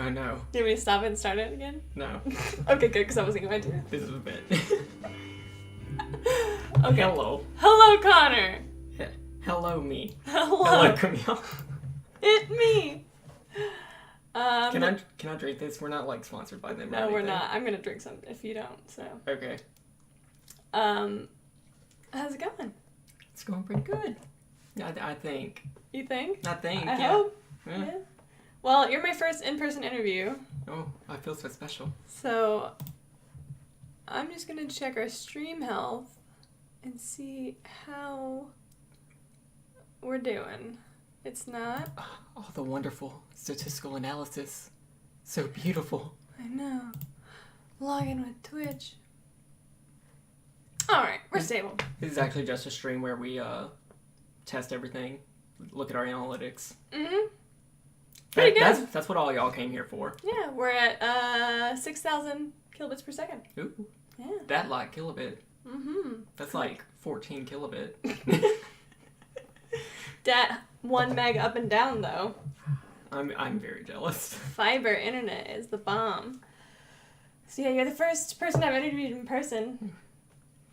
I know. Do you want me to stop it and start it again? No. Okay, good, because I wasn't going to. This is a bit. Okay. Hello. Hello, Connor. Hello, me. Hello. Hello, Camille. It's me. Can I drink this? We're not like sponsored by them. No, we're not. I'm gonna drink some if you don't. So. Okay. How's it going? It's going pretty good. I think. You think? I think. I yeah. hope. Yeah. Yeah. Well, you're my first in-person interview. Oh, I feel so special. So, I'm just gonna check our stream health and see how we're doing. It's not. Oh, the wonderful statistical analysis. So beautiful. I know. Log in with Twitch. Alright, we're stable. This is actually just a stream where we test everything, look at our analytics. Mm-hmm. Pretty good. That's what all y'all came here for. Yeah, we're at 6,000 kilobits per second. Ooh. Yeah. That like kilobit. Mm-hmm. That's like 14 kilobit. That 1 meg up and down though. I'm very jealous. Fiber internet is the bomb. So yeah, you're the first person I've interviewed in person.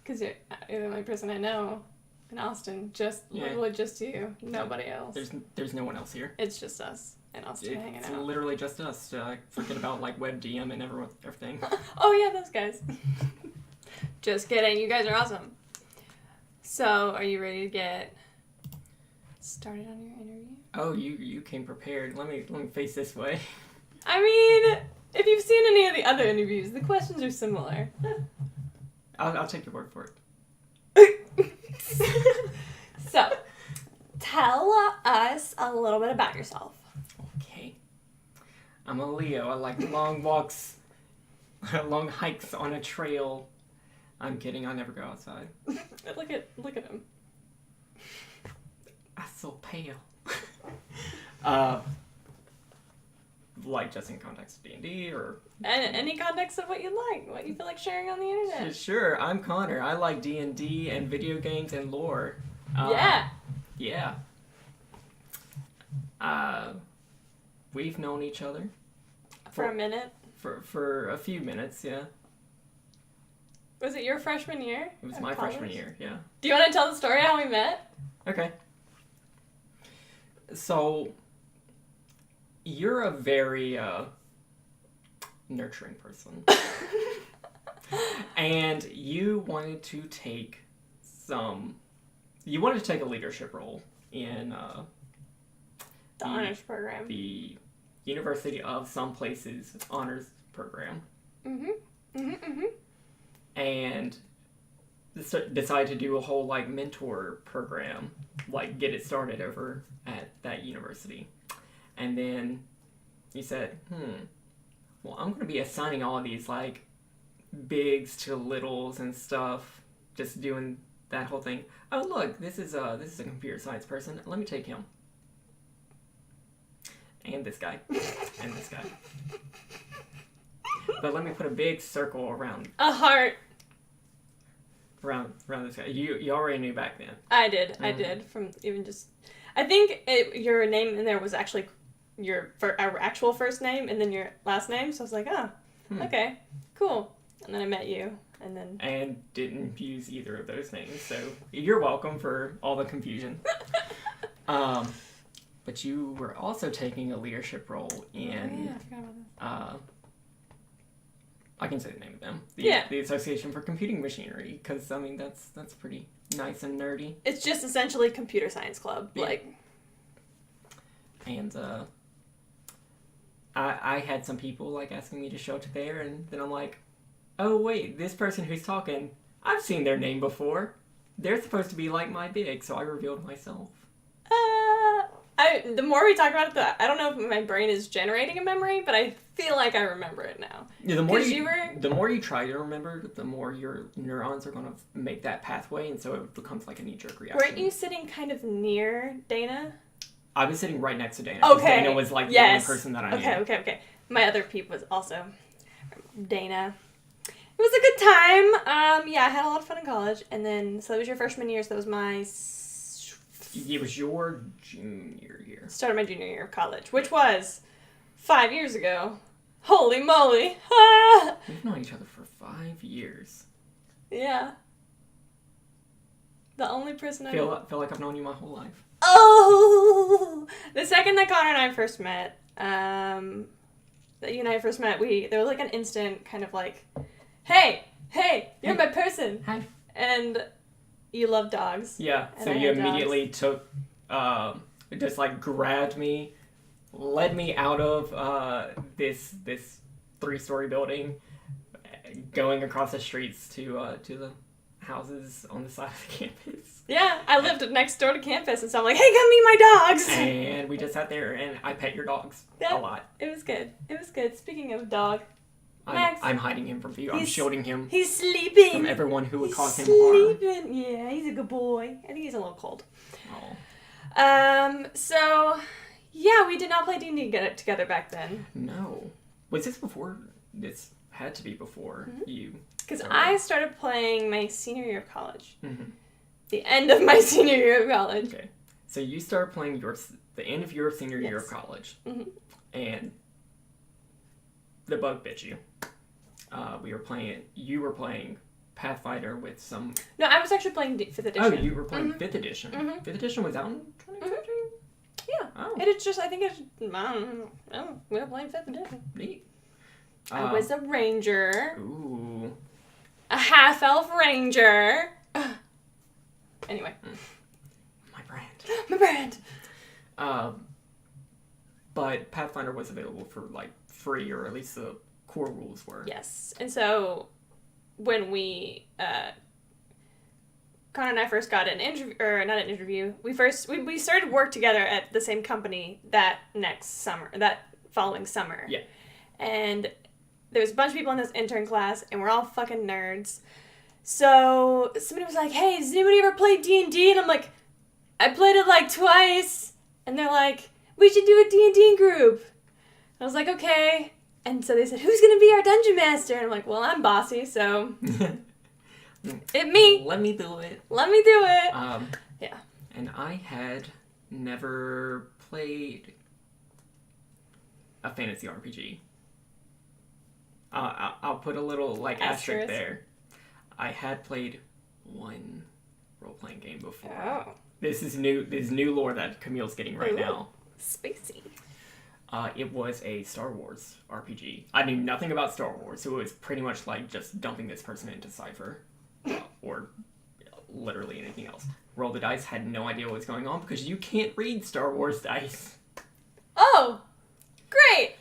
Because you're the only person I know in Austin. Literally just you. Nobody else. There's no one else here. It's just us in Austin hanging It's out. literally just us. Forget about like WebDM and everything. Oh yeah, those guys. Just kidding. You guys are awesome. So, are you ready to get started on your interview? Oh, you came prepared. Let me face this way. I mean, if you've seen any of the other interviews, the questions are similar. I'll take your word for it. So, tell us a little bit about yourself. Okay. I'm a Leo. I like long walks, long hikes on a trail. I'm kidding. I never go outside. Look at him. I'm so pale. Like just in context of D&D or... And any context of what you like, what you feel like sharing on the internet. Sure, I'm Connor. I like D&D and video games and lore. Yeah. Yeah. We've known each other. For a minute. For a few minutes, yeah. Was it your freshman year? It was my freshman year, yeah. Do you want to tell the story how we met? Okay. So, you're a very nurturing person. And you wanted to take a leadership role in the honors program. The University of some places honors program. And decided to do a whole like mentor program, like get it started over at that university. And then you said, well, I'm going to be assigning all of these like bigs to littles and stuff, just doing that whole thing. Oh, look, this is a computer science person. Let me take him. And this guy. And this guy. But let me put a big circle around. A heart. Around this guy. You already knew back then. I did. I did. From even just... I think your name in there was actually your actual first name and then your last name. So I was like, okay, cool. And then I met you. And didn't use either of those names. So you're welcome for all the confusion. But you were also taking a leadership role in... I forgot about this. I can say the name of them. The Association for Computing Machinery, because, I mean, that's pretty nice and nerdy. It's just essentially computer science club. Yeah. Like. And, I had some people, like, asking me to show up to there, and then I'm like, oh, wait, this person who's talking, I've seen their name before. They're supposed to be, like, my big, so I revealed myself. The more we talk about it, I don't know if my brain is generating a memory, but I feel like I remember it now. Yeah, the more you try to remember, the more your neurons are going to make that pathway, and so it becomes like a knee-jerk reaction. Weren't you sitting kind of near Dana? I was sitting right next to Dana. Okay. Dana was like the only person that I knew. Okay. My other peep was also Dana. It was a good time. I had a lot of fun in college, and then, so it was your freshman year, so that was my... It was your junior year. Started my junior year of college, which was 5 years ago. Holy moly. Ah! We've known each other for 5 years. Yeah. The only person I Feel like I've known you my whole life. Oh! The second that Connor and I first met, there was like an instant kind of like, hey, you're my person. Hi. And you love dogs. Yeah, And so I you had immediately took, just like grabbed me, led me out of this 3-story building, going across the streets to the houses on the side of the campus. Yeah, I lived next door to campus, and so I'm like, hey, come meet my dogs! And we just sat there, and I pet your dogs a lot. It was good. Speaking of dog, Max. I'm hiding him from view. I'm shielding him He's sleeping. from everyone who would cause him sleeping. harm. Yeah, he's a good boy. I think he's a little cold. Oh. So, yeah, we did not play D&D together back then. No. Was this before? This had to be before you. Because I started playing my senior year of college. Mm-hmm. The end of my senior year of college. Okay. So you started playing the end of your senior year of college. Mm-hmm. And the bug bit you. You were playing Pathfinder with some... No, I was actually playing 5th edition. Oh, you were playing 5th edition. Mm-hmm. 5th edition was out in 2015? Yeah. Oh. It's just, I think it's, I don't know. We were playing 5th edition. Neat. I was a ranger. Ooh. A half-elf ranger. Anyway. My brand. My brand. But Pathfinder was available for, like, free, or at least the core rules were. Yes. And so, when we, Connor and I first got an interview, or not an interview, we started work together at the same company that following summer. Yeah. And there was a bunch of people in this intern class, and we're all fucking nerds. So, somebody was like, hey, does anybody ever play D&D? And I'm like, I played it like twice. And they're like, we should do a D&D group. I was like, okay. And so they said, who's going to be our dungeon master? And I'm like, well, I'm bossy, so it me. Let me do it. Let me do it. Yeah. And I had never played a fantasy RPG. I'll put a little, like, asterisk there. I had played one role-playing game before. Oh. This is new lore that Camille's getting right now. Spacey. It was a Star Wars RPG. I knew nothing about Star Wars, so it was pretty much like just dumping this person into Cypher. Or literally anything else. Roll the dice, had no idea what was going on, because you can't read Star Wars dice. Oh! Great!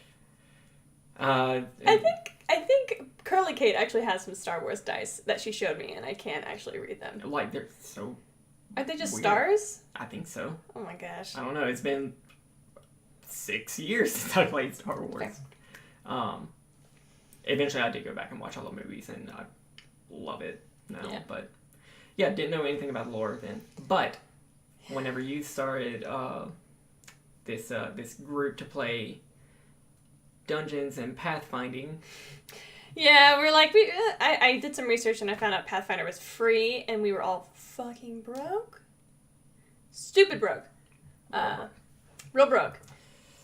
I think Curly Kate actually has some Star Wars dice that she showed me, and I can't actually read them. Like, they're so... Aren't they just weird. Stars? I think so. Oh my gosh. I don't know, it's been 6 years since I played Star Wars. Eventually I did go back and watch all the movies, and I love it now. Yeah. But yeah, didn't know anything about lore then. But whenever you started this group to play Dungeons and Pathfinding. Yeah, we're like, I did some research and I found out Pathfinder was free, and we were all fucking broke. Stupid broke. Real broke.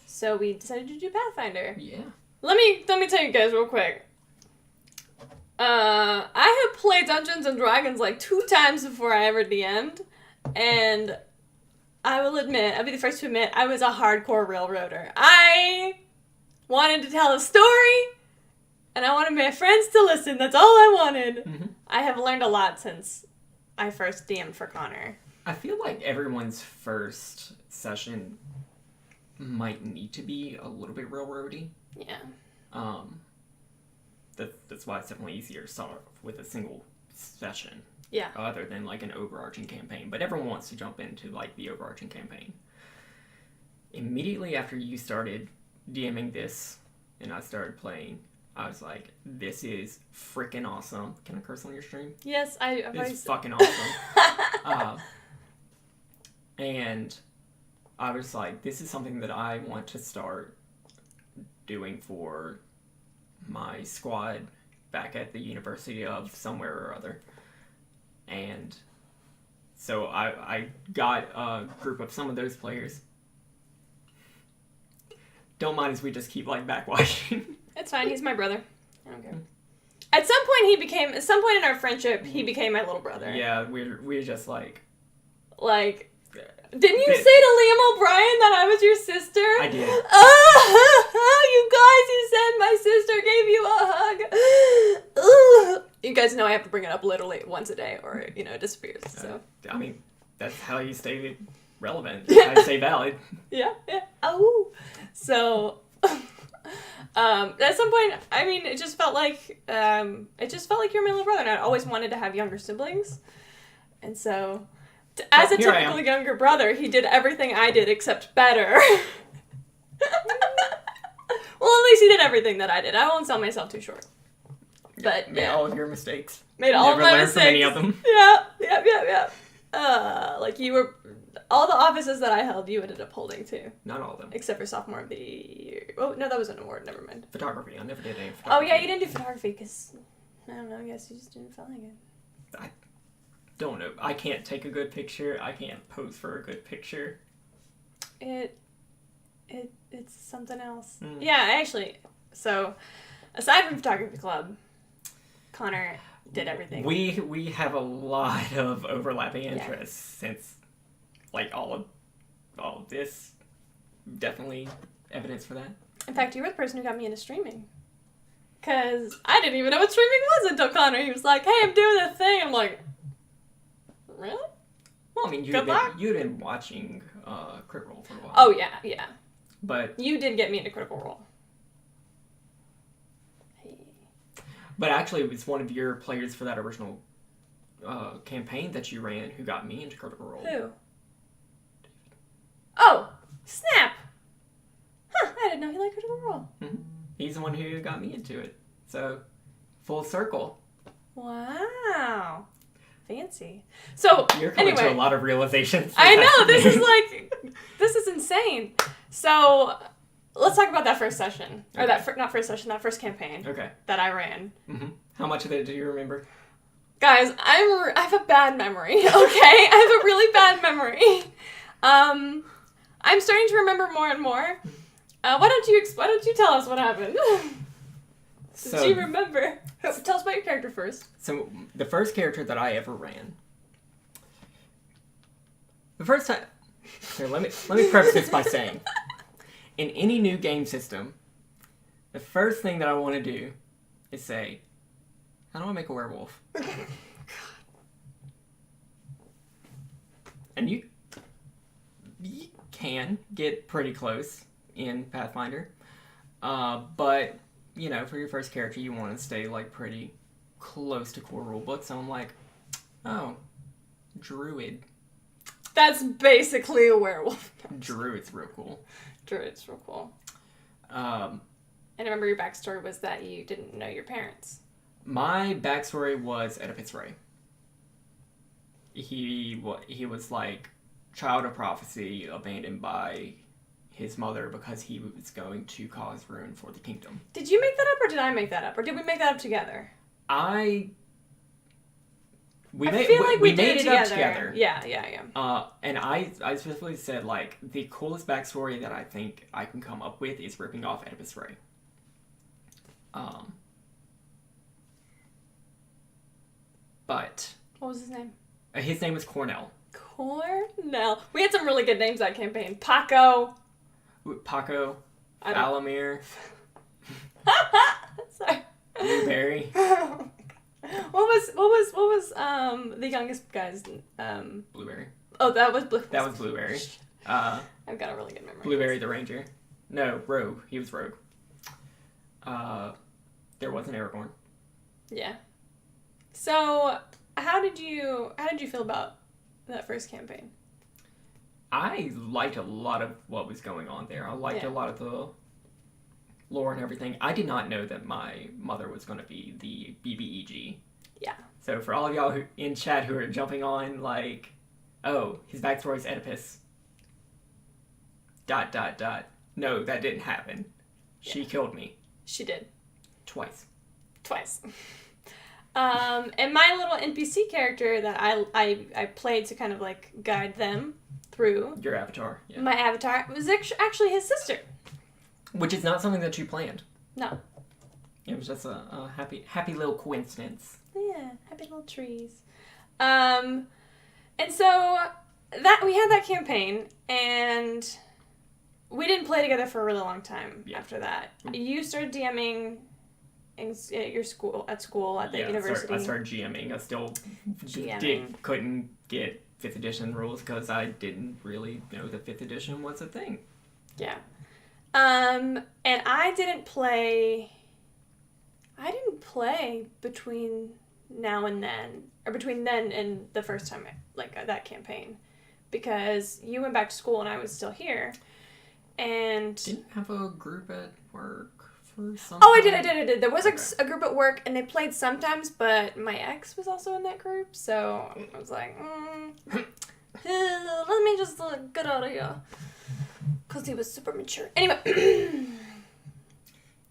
So we decided to do Pathfinder. Yeah. Let me tell you guys real quick. I have played Dungeons and Dragons like 2 times before I ever DM'd, and I will admit, I'll be the first to admit, I was a hardcore railroader. I wanted to tell a story, and I wanted my friends to listen. That's all I wanted. Mm-hmm. I have learned a lot since I first DM'd for Connor. I feel like everyone's first session might need to be a little bit railroady. Yeah. That's why it's definitely easier to start with a single session. Yeah. Other than like an overarching campaign. But everyone wants to jump into like the overarching campaign. Immediately after you started DMing this and I started playing, I was like, this is freaking awesome. Can I curse on your stream? Yes, It's fucking awesome. And I was like, this is something that I want to start doing for my squad back at the University of somewhere or other. And so I got a group of some of those players. don't mind as we just keep like backwashing. It's fine. He's my brother. I don't care. At some point in our friendship, he became my little brother. Yeah, we're just like. Like, didn't you say to Liam O'Brien that I was your sister? I did. You guys, you said my sister gave you a hug. You guys know I have to bring it up literally once a day, or it disappears. So. I mean, that's how you stay relevant. That's how you stay valid. Yeah. Oh. So. At some point, I mean, it just felt like you're my little brother, and I always wanted to have younger siblings, and so, as a typical younger brother, he did everything I did except better. Well, at least he did everything that I did. I won't sell myself too short. But made all of your mistakes. Made all of my mistakes. Never learned from any of them. Yeah. Like you were. All the offices that I held, you ended up holding too. Not all of them. Except for sophomore of the year. Oh, no, that was an award. Never mind. Photography. I never did any photography. Oh, yeah, you didn't do photography because, I don't know, I guess you just didn't feel like it. I don't know. I can't take a good picture. I can't pose for a good picture. It's something else. Yeah, actually, so, aside from photography club, Connor did everything. We have a lot of overlapping interests since... Like, all of this, definitely evidence for that. In fact, you were the person who got me into streaming. Because I didn't even know what streaming was until Connor. He was like, hey, I'm doing this thing. I'm like, really? Well, I mean, you'd been watching Crit Role for a while. Oh, yeah. But... You did get me into Critical Role. But actually, it was one of your players for that original campaign that you ran who got me into Critical Role. Who? Oh, snap! Huh, I didn't know he liked Critical Role. Mm-hmm. He's the one who got me into it. So, full circle. Wow. Fancy. So, you're coming to a lot of realizations. I know, this is insane. So, let's talk about that first session. Okay. Or that first campaign. Okay. That I ran. Mm-hmm. How much of it do you remember? Guys, I have a bad memory, okay? I have a really bad memory. I'm starting to remember more and more. Why don't you tell us what happened? Did you remember? Tell us about your character first. So, the first character that I ever ran. The first time... Here, let me preface this by saying, in any new game system, the first thing that I want to do is say, how do I make a werewolf? And you can get pretty close in Pathfinder. But, you know, for your first character, you want to stay, like, pretty close to core rulebook. So I'm like, oh, druid. That's basically a werewolf. Druid's real cool. Druid's real cool. And I remember your backstory was that you didn't know your parents. My backstory was Oedipus Ray. He was, like, child of prophecy, abandoned by his mother because he was going to cause ruin for the kingdom. Did you make that up, or did I make that up? Or did we make that up together? We made it up together. Yeah. And I specifically said, like, the coolest backstory that I think I can come up with is ripping off Oedipus Ray. But... What was his name? His name was Cornell. Cornell. We had some really good names that campaign. Paco, Valamir. Sorry. Blueberry. What was the youngest guy's Blueberry. Oh, that was Blueberry. That was Blueberry. I've got a really good memory. Blueberry the Ranger. No, Rogue. He was Rogue. There was an Aragorn. Yeah. So, how did you feel about that first campaign? I liked a lot of what was going on there. I liked a lot of the lore and everything. I did not know that my mother was going to be the BBEG. Yeah. So for all of y'all in chat who are jumping on, like, oh, his backstory is Oedipus. ... No, that didn't happen. She killed me. She did. Twice. And my little NPC character that I played to kind of like guide them through. Your avatar. Yeah. My avatar was actually his sister. Which is not something that you planned. No. It was just a happy little coincidence. Yeah, happy little trees. And so that we had that campaign, and we didn't play together for a really long time after that. You started DMing at your school, at the university. I started GMing. I still couldn't get 5th edition rules because I didn't really know that 5th edition was a thing. Yeah. And I didn't play between now and then, or between then and the first time, that campaign, because you went back to school and I was still here, and... Didn't have a group at work for something? Oh, I did. There was a group at work, and they played sometimes, but my ex was also in that group, so I was like, let me just get out of here. Because he was super mature.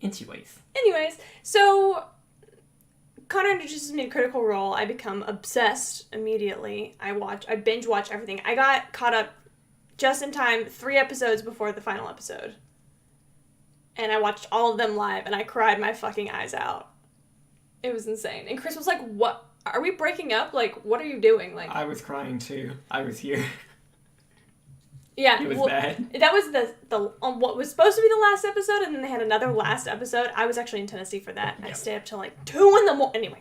Anyways, so Connor introduces me to Critical Role. I become obsessed immediately. I binge watch everything. I got caught up just in time 3 episodes before the final episode. And I watched all of them live, and I cried my fucking eyes out. It was insane. And Chris was like, what? Are we breaking up? Like, what are you doing? Like, I was crying too. I was here. Yeah, it was bad. That was the what was supposed to be the last episode, and then they had another last episode. I was actually in Tennessee for that. Yep. I stayed up till 2 in the morning. Anyway,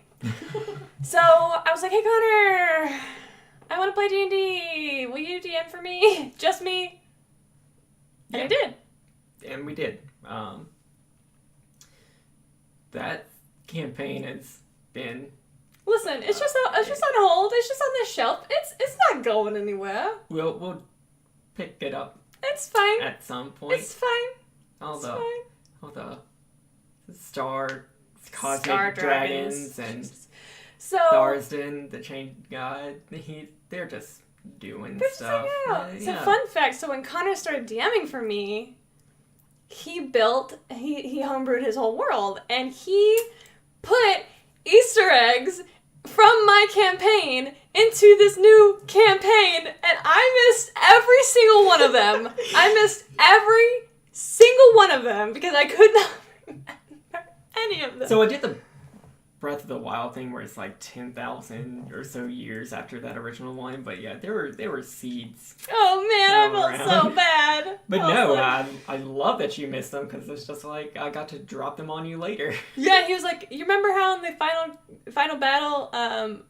so I was like, "Hey Connor, I want to play D&D. Will you DM for me? Just me?" And I did. And we did. That campaign has been. Listen, it's just on hold. It's just on the shelf. It's not going anywhere. We'll pick it up. It's fine. At some point. It's fine. All the cosmic dragons and Tharsden, the chained god. They're just doing stuff. So fun fact. So when Connor started DMing for me, he homebrewed his whole world, and he put Easter eggs from my campaign into this new campaign, and I missed every single one of them. I missed every single one of them because I could not remember any of them. So I did the Breath of the Wild thing where it's 10,000 or so years after that original one, but yeah, there were seeds. Oh man, I felt so bad. But I love that you missed them because it's just I got to drop them on you later. Yeah, he was like, you remember how in the final battle,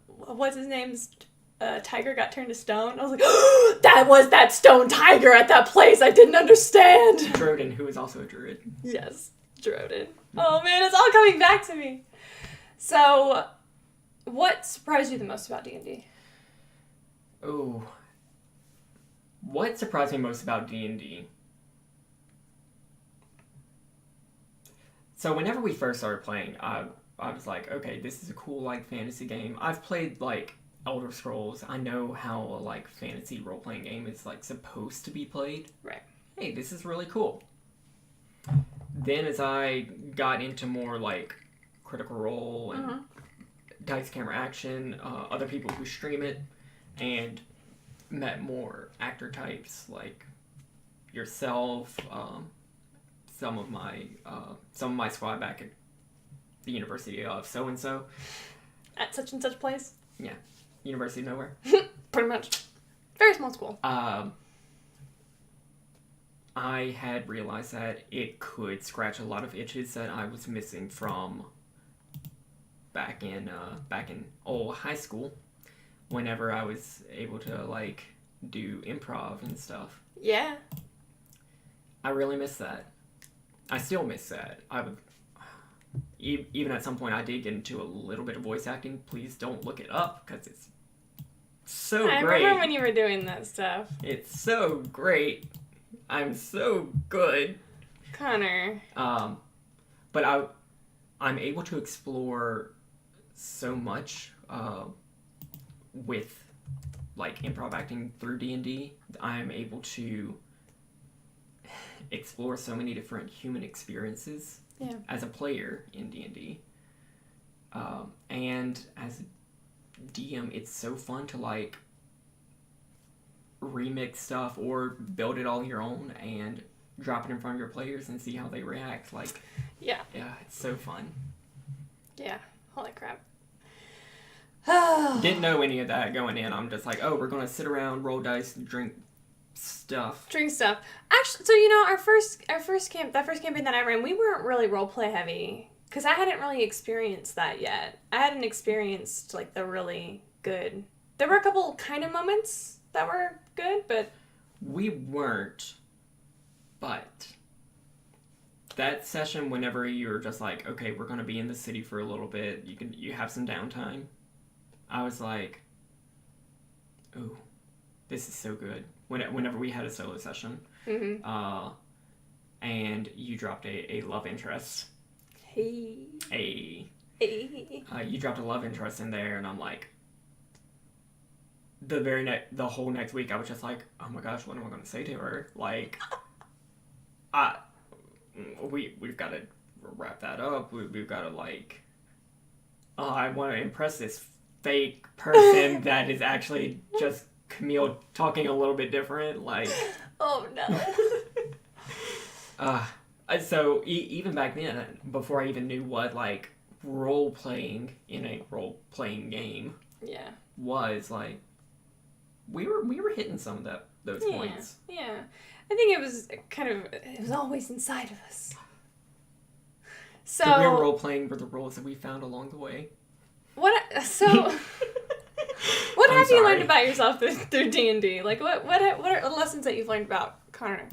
what's his name's tiger got turned to stone? I was like, oh, that was that stone tiger at that place. I didn't understand. Drodin, who is also a druid. Yes, Drodin. Oh man, it's all coming back to me. So, what surprised you the most about D&D? Oh. What surprised me most about D&D? So whenever we first started playing, I was like, okay, this is a cool, fantasy game. I've played, Elder Scrolls. I know how a, fantasy role-playing game is, supposed to be played. Right. Hey, this is really cool. Then as I got into more, Critical Role and Dice Camera Action, other people who stream it, and met more actor types like yourself, some of my squad back at the University of so and so. At such and such place? Yeah. University of Nowhere. Pretty much. Very small school. I had realized that it could scratch a lot of itches that I was missing from back in old high school, whenever I was able to do improv and stuff. Yeah. I really miss that. I still miss that. Even at some point I did get into a little bit of voice acting. Please don't look it up because it's so great. I remember when you were doing that stuff. It's so great. I'm so good. Connor. But I'm able to explore so much with improv acting through D&D. I'm able to explore so many different human experiences as a player in D&D. And as a DM, it's so fun to remix stuff or build it all your own and drop it in front of your players and see how they react. Like, Yeah. yeah, it's so fun. Yeah. Holy crap. Didn't know any of that going in. I'm just like, oh, we're gonna sit around, roll dice, and drink stuff. Drink stuff. Actually, so our first campaign that I ran, we weren't really roleplay heavy because I hadn't really experienced that yet. I hadn't experienced like the really good. There were a couple kind of moments that were good, but We weren't, but that session, whenever you're just like, okay, we're gonna be in the city for a little bit, you have some downtime. I was like, ooh, this is so good. Whenever we had a solo session, and you dropped a love interest. Hey. You dropped a love interest in there, and I'm like, the whole next week, I was just like, oh my gosh, what am I going to say to her? Like, we've got to wrap that up. We've got to like, I want to impress this fake person that is actually just Camille talking a little bit different. Like, oh no. So even back then, before I even knew what like role playing in a role playing game was, like, we were hitting some of those points. Yeah. I think it was always inside of us. So the real role playing were the roles that we found along the way. What have you learned about yourself through D&D? Like what are the lessons that you've learned about Connor?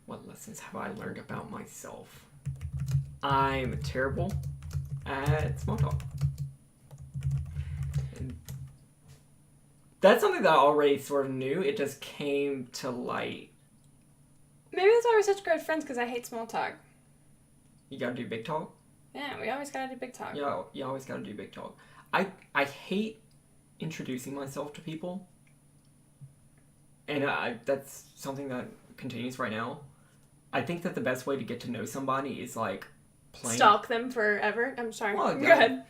What lessons have I learned about myself? I'm terrible at small talk. And that's something that I already sort of knew. It just came to light. Maybe that's why we're such great friends, because I hate small talk. You gotta do big talk? Yeah, we always gotta do big talk. Yeah, you always gotta do big talk. I hate introducing myself to people. And that's something that continues right now. I think that the best way to get to know somebody is, like, playing... Stalk them forever? I'm sorry. Well, go ahead.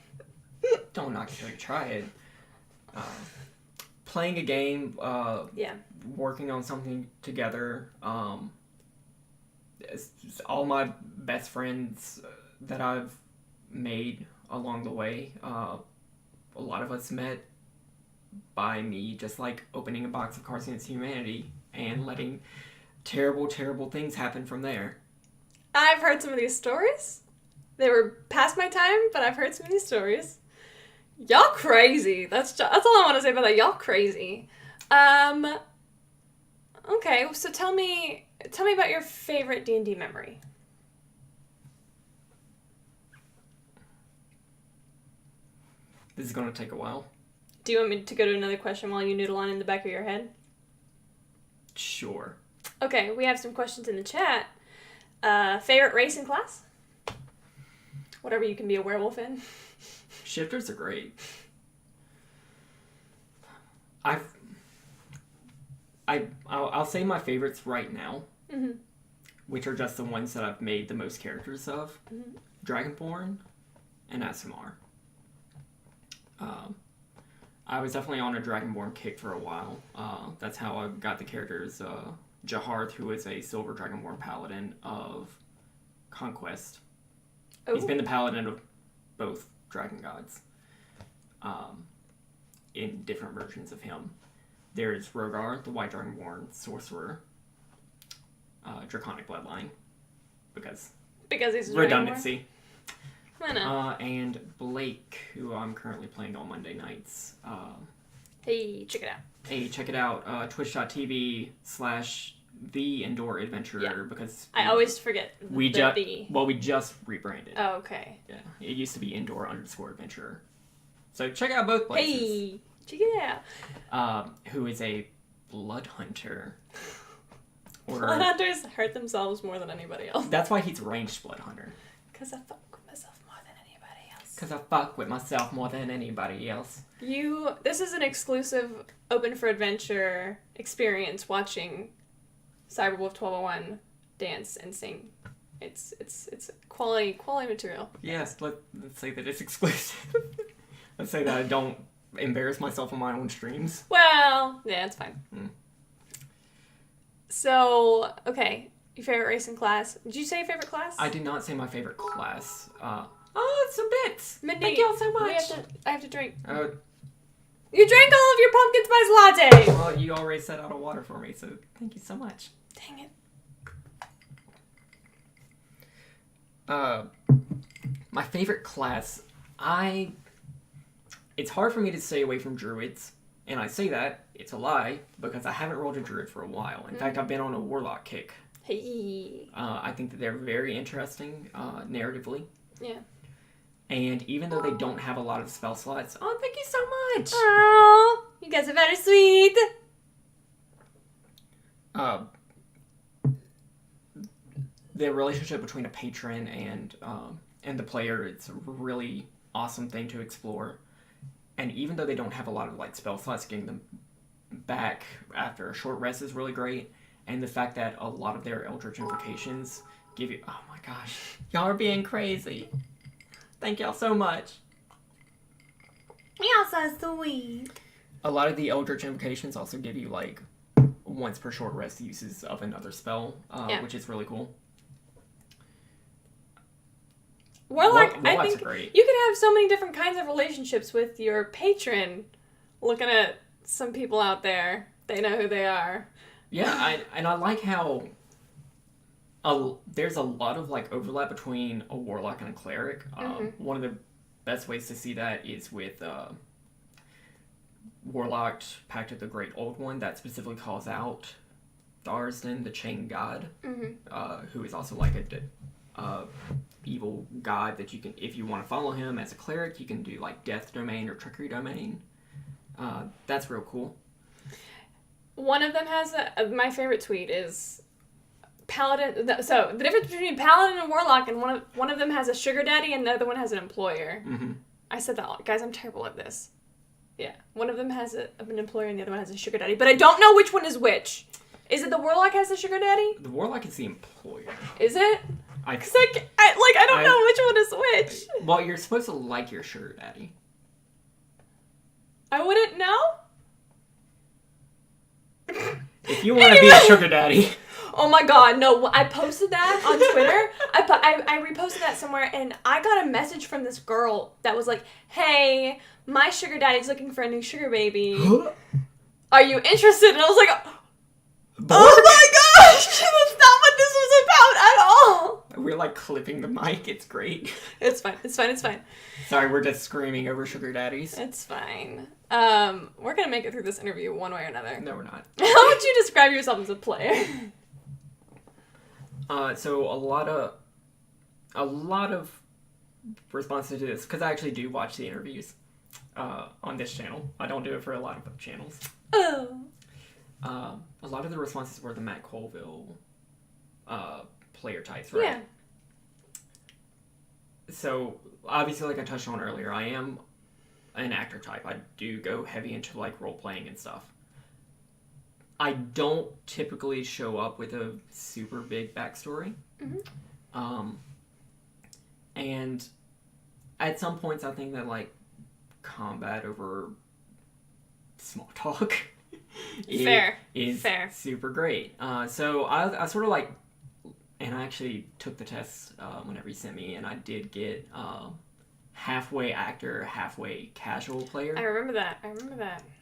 Don't knock it till you try it. Playing a game, working on something together. All my best friends that I've made along the way, a lot of us met by me just, like, opening a box of Cards Against Humanity and letting terrible, terrible things happen from there. I've heard some of these stories. They were past my time, but I've heard some of these stories. Y'all crazy. That's all I want to say about that. Y'all crazy. Okay, so tell me about your favorite D&D memory. This is going to take a while. Do you want me to go to another question while you noodle on in the back of your head? Sure. Okay, we have some questions in the chat. Favorite race and class? Whatever you can be a werewolf in. Shifters are great. I'll say my favorites right now, which are just the ones that I've made the most characters of. Dragonborn and SMR. I was definitely on a Dragonborn kick for a while. That's how I got the characters. Jaharth, who is a Silver Dragonborn Paladin of Conquest. Oh. He's been the Paladin of both Dragon Gods. In different versions of him. There's Rogar, the White Dragonborn Sorcerer. Draconic Bloodline. Because he's a redundancy. I know. And Blake, who I'm currently playing on Monday nights. Hey, check it out. Hey, check it out. Twitch.tv/The Indoor Adventurer, because I always forget we just rebranded. Oh, okay. Yeah, it used to be Indoor_Adventurer. So check out both places. Hey, check it out. Who is a blood hunter. Blood hunters hurt themselves more than anybody else. That's why he's a ranged blood hunter. Because I fuck with myself more than anybody else. Because I fuck with myself more than anybody else. This is an exclusive Open for Adventure experience watching Cybrwulf1201 dance and sing. It's quality material. Yes, let's say that it's exclusive. Let's say that I don't embarrass myself on my own streams. Well, yeah, it's fine. So, okay. Your favorite race and class. Did you say your favorite class? I did not say my favorite class. Oh, some bits. Mindy, Thank you all so much. I have to drink. Uh, You drank all of your pumpkin spice latte! well, you already set out a water for me, so thank you so much. Dang it. My favorite class, it's hard for me to stay away from druids, and I say that, it's a lie, because I haven't rolled a druid for a while. In fact, I've been on a warlock kick. Hey. I think that they're very interesting, narratively. Yeah. And even though they don't have a lot of spell slots, oh, thank you so much! Oh, you guys are very sweet. The relationship between a patron and the player, it's a really awesome thing to explore. And even though they don't have a lot of like spell slots, getting them back after a short rest is really great. And the fact that a lot of their Eldritch Invocations give you, oh my gosh, y'all are being crazy. Thank y'all so much. You're so sweet. A lot of the Eldritch Invocations also give you like once per short rest uses of another spell, which is really cool. Warlock, I Warlock's think great. you can have so many different kinds of relationships with your patron. Looking at some people out there, they know who they are. Yeah, I like how there's a lot of like overlap between a warlock and a cleric. One of the best ways to see that is with Warlock Pact of the Great Old One that specifically calls out Darsden, the Chain God, who is also like a evil god that you can, if you want to follow him as a cleric, you can do like Death Domain or Trickery Domain. That's real cool. One of them has my favorite tweet is Paladin. So the difference between Paladin and Warlock, and one of them has a sugar daddy and the other one has an employer. I said that, guys. I'm terrible at this. Yeah, one of them has an employer and the other one has a sugar daddy, but I don't know which one is which. Is it the Warlock has the sugar daddy? The Warlock is the employer. Is it? I don't know which one is which. Well, you're supposed to like your sugar daddy. I wouldn't know. If you want to be a sugar daddy. Oh my god, no, I posted that on Twitter. I reposted that somewhere, and I got a message from this girl that was like, hey, my sugar daddy's looking for a new sugar baby. Are you interested? And I was like, oh my gosh, that's not what this was about at all. We're like clipping the mic. It's great. It's fine. Sorry, we're just screaming over sugar daddies. It's fine. We're gonna make it through this interview one way or another. No, we're not. How would you describe yourself as a player? So a lot of responses to this, because I actually do watch the interviews on this channel. I don't do it for a lot of channels. Oh. A lot of the responses were the Matt Colville player types, right? Yeah. So obviously, like I touched on earlier, I am an actor type. I do go heavy into like role playing and stuff. I don't typically show up with a super big backstory. And at some points, I think that like combat over small talk is super great. So I sort of like, and I actually took the test whenever you sent me, and I did get halfway actor, halfway casual player. I remember that.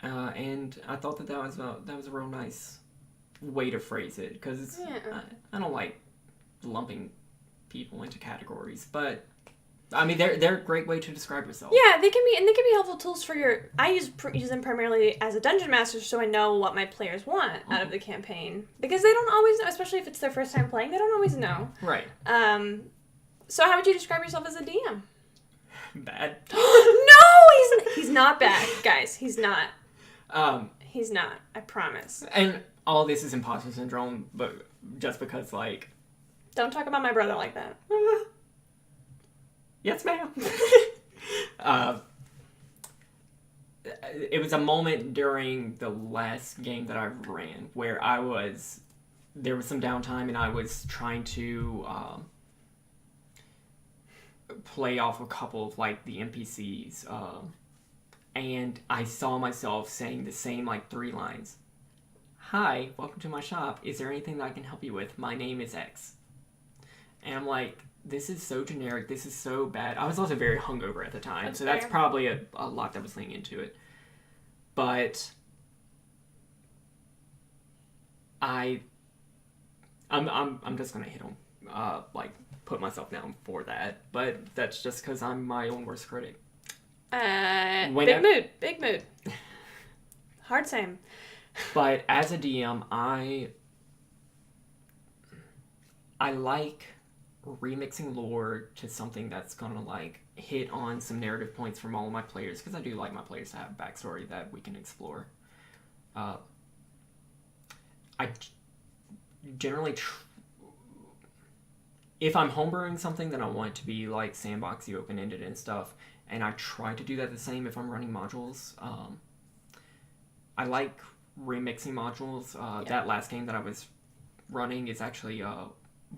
And I thought that was a real nice way to phrase it, because I don't like lumping people into categories, but I mean they're a great way to describe yourself. Yeah, they can be helpful tools for your. I use them primarily as a dungeon master, so I know what my players want out of the campaign, because they don't always know, especially if it's their first time playing. They don't always know. Right. So how would you describe yourself as a DM? Bad. No, he's not bad, guys. He's not. He's not. I promise. And all this is imposter syndrome, but just because like. Don't talk about my brother like that. Yes, ma'am. It was a moment during the last game that I ran where there was some downtime and I was trying to play off a couple of like the NPCs, and I saw myself saying the same like 3 lines. "Hi, welcome to my shop. Is there anything that I can help you with? My name is X." And I'm like, this is so generic. This is so bad. I was also very hungover at the time, That's so fair. that's probably a lot that was leaning into it. But I'm just gonna hit him, like put myself down for that. But that's just because I'm my own worst critic. Big mood. Hard same. But as a DM, I like remixing lore to something that's gonna like hit on some narrative points from all of my players, because I do like my players to have backstory that we can explore. I generally if I'm homebrewing something, then I want it to be like sandboxy, open-ended and stuff, and I try to do that the same if I'm running modules. I like remixing modules. That last game that I was running is actually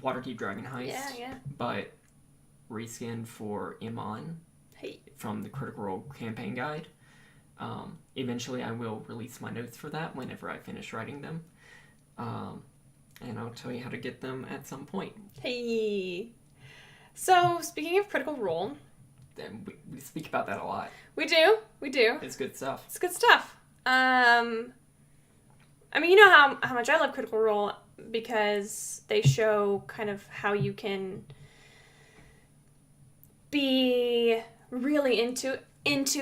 Waterdeep Dragon Heist, but reskinned for Iman from the Critical Role campaign guide. Eventually I will release my notes for that whenever I finish writing them. And I'll tell you how to get them at some point. Hey. So, speaking of Critical Role... We speak about that a lot. We do. It's good stuff. I mean, you know how much I love Critical Role, because they show kind of how you can be really into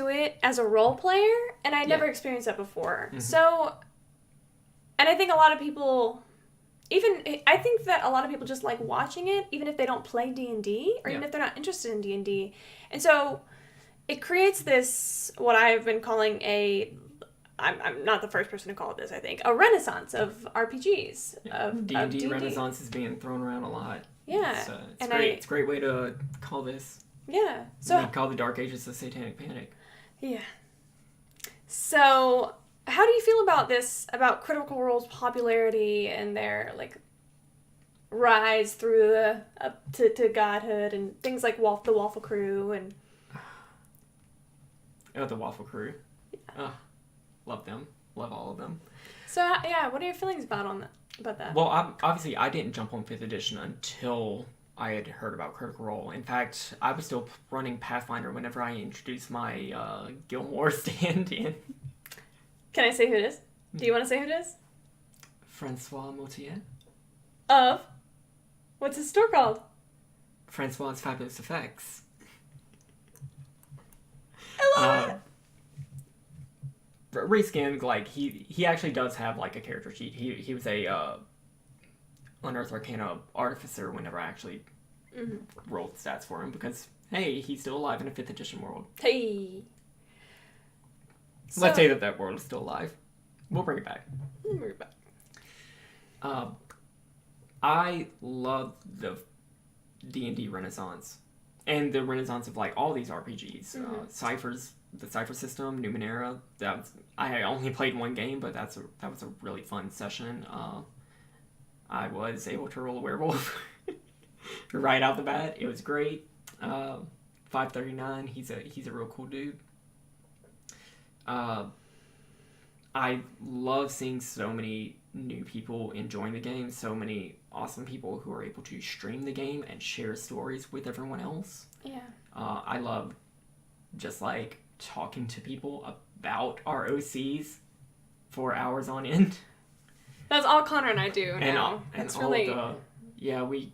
it as a role player, and I'd never experienced that before. Mm-hmm. So, and I think a lot of people... I think that a lot of people just like watching it, even if they don't play D&D, or even if they're not interested in D&D. And so it creates this, what I've been calling I'm not the first person to call it this, I think, a renaissance of RPGs. Of D&D renaissance is being thrown around a lot. Yeah. It's great. It's a great way to call this. Yeah. So call the Dark Ages the Satanic Panic. Yeah. So... how do you feel about this, about Critical Role's popularity and their, like, rise through up to godhood and things like the Waffle Crew and... Oh, the Waffle Crew. Yeah. Love them. Love all of them. So, what are your feelings about that? Well, obviously, I didn't jump on 5th edition until I had heard about Critical Role. In fact, I was still running Pathfinder whenever I introduced my Gilmore stand-in. Can I say who it is? Do you want to say who it is? Francois Moutier. Of? What's his store called? Francois' Fabulous Effects. I love it. Reskinned, like, he actually does have, like, a character sheet. He was a Unearthed Arcana artificer whenever I actually rolled stats for him, because, hey, he's still alive in a 5th edition world. Hey. Let's say that world is still alive. We'll bring it back. I love the D&D Renaissance. And the Renaissance of, like, all these RPGs. Ciphers, the Cypher system, Numenera. I only played one game, but that was a really fun session. I was able to roll a werewolf right out the bat. It was great. 539, he's a real cool dude. I love seeing so many new people enjoying the game, so many awesome people who are able to stream the game and share stories with everyone else. Yeah. I love just, like, talking to people about our OCs for hours on end. That's all Connor and I do now. And it's all really...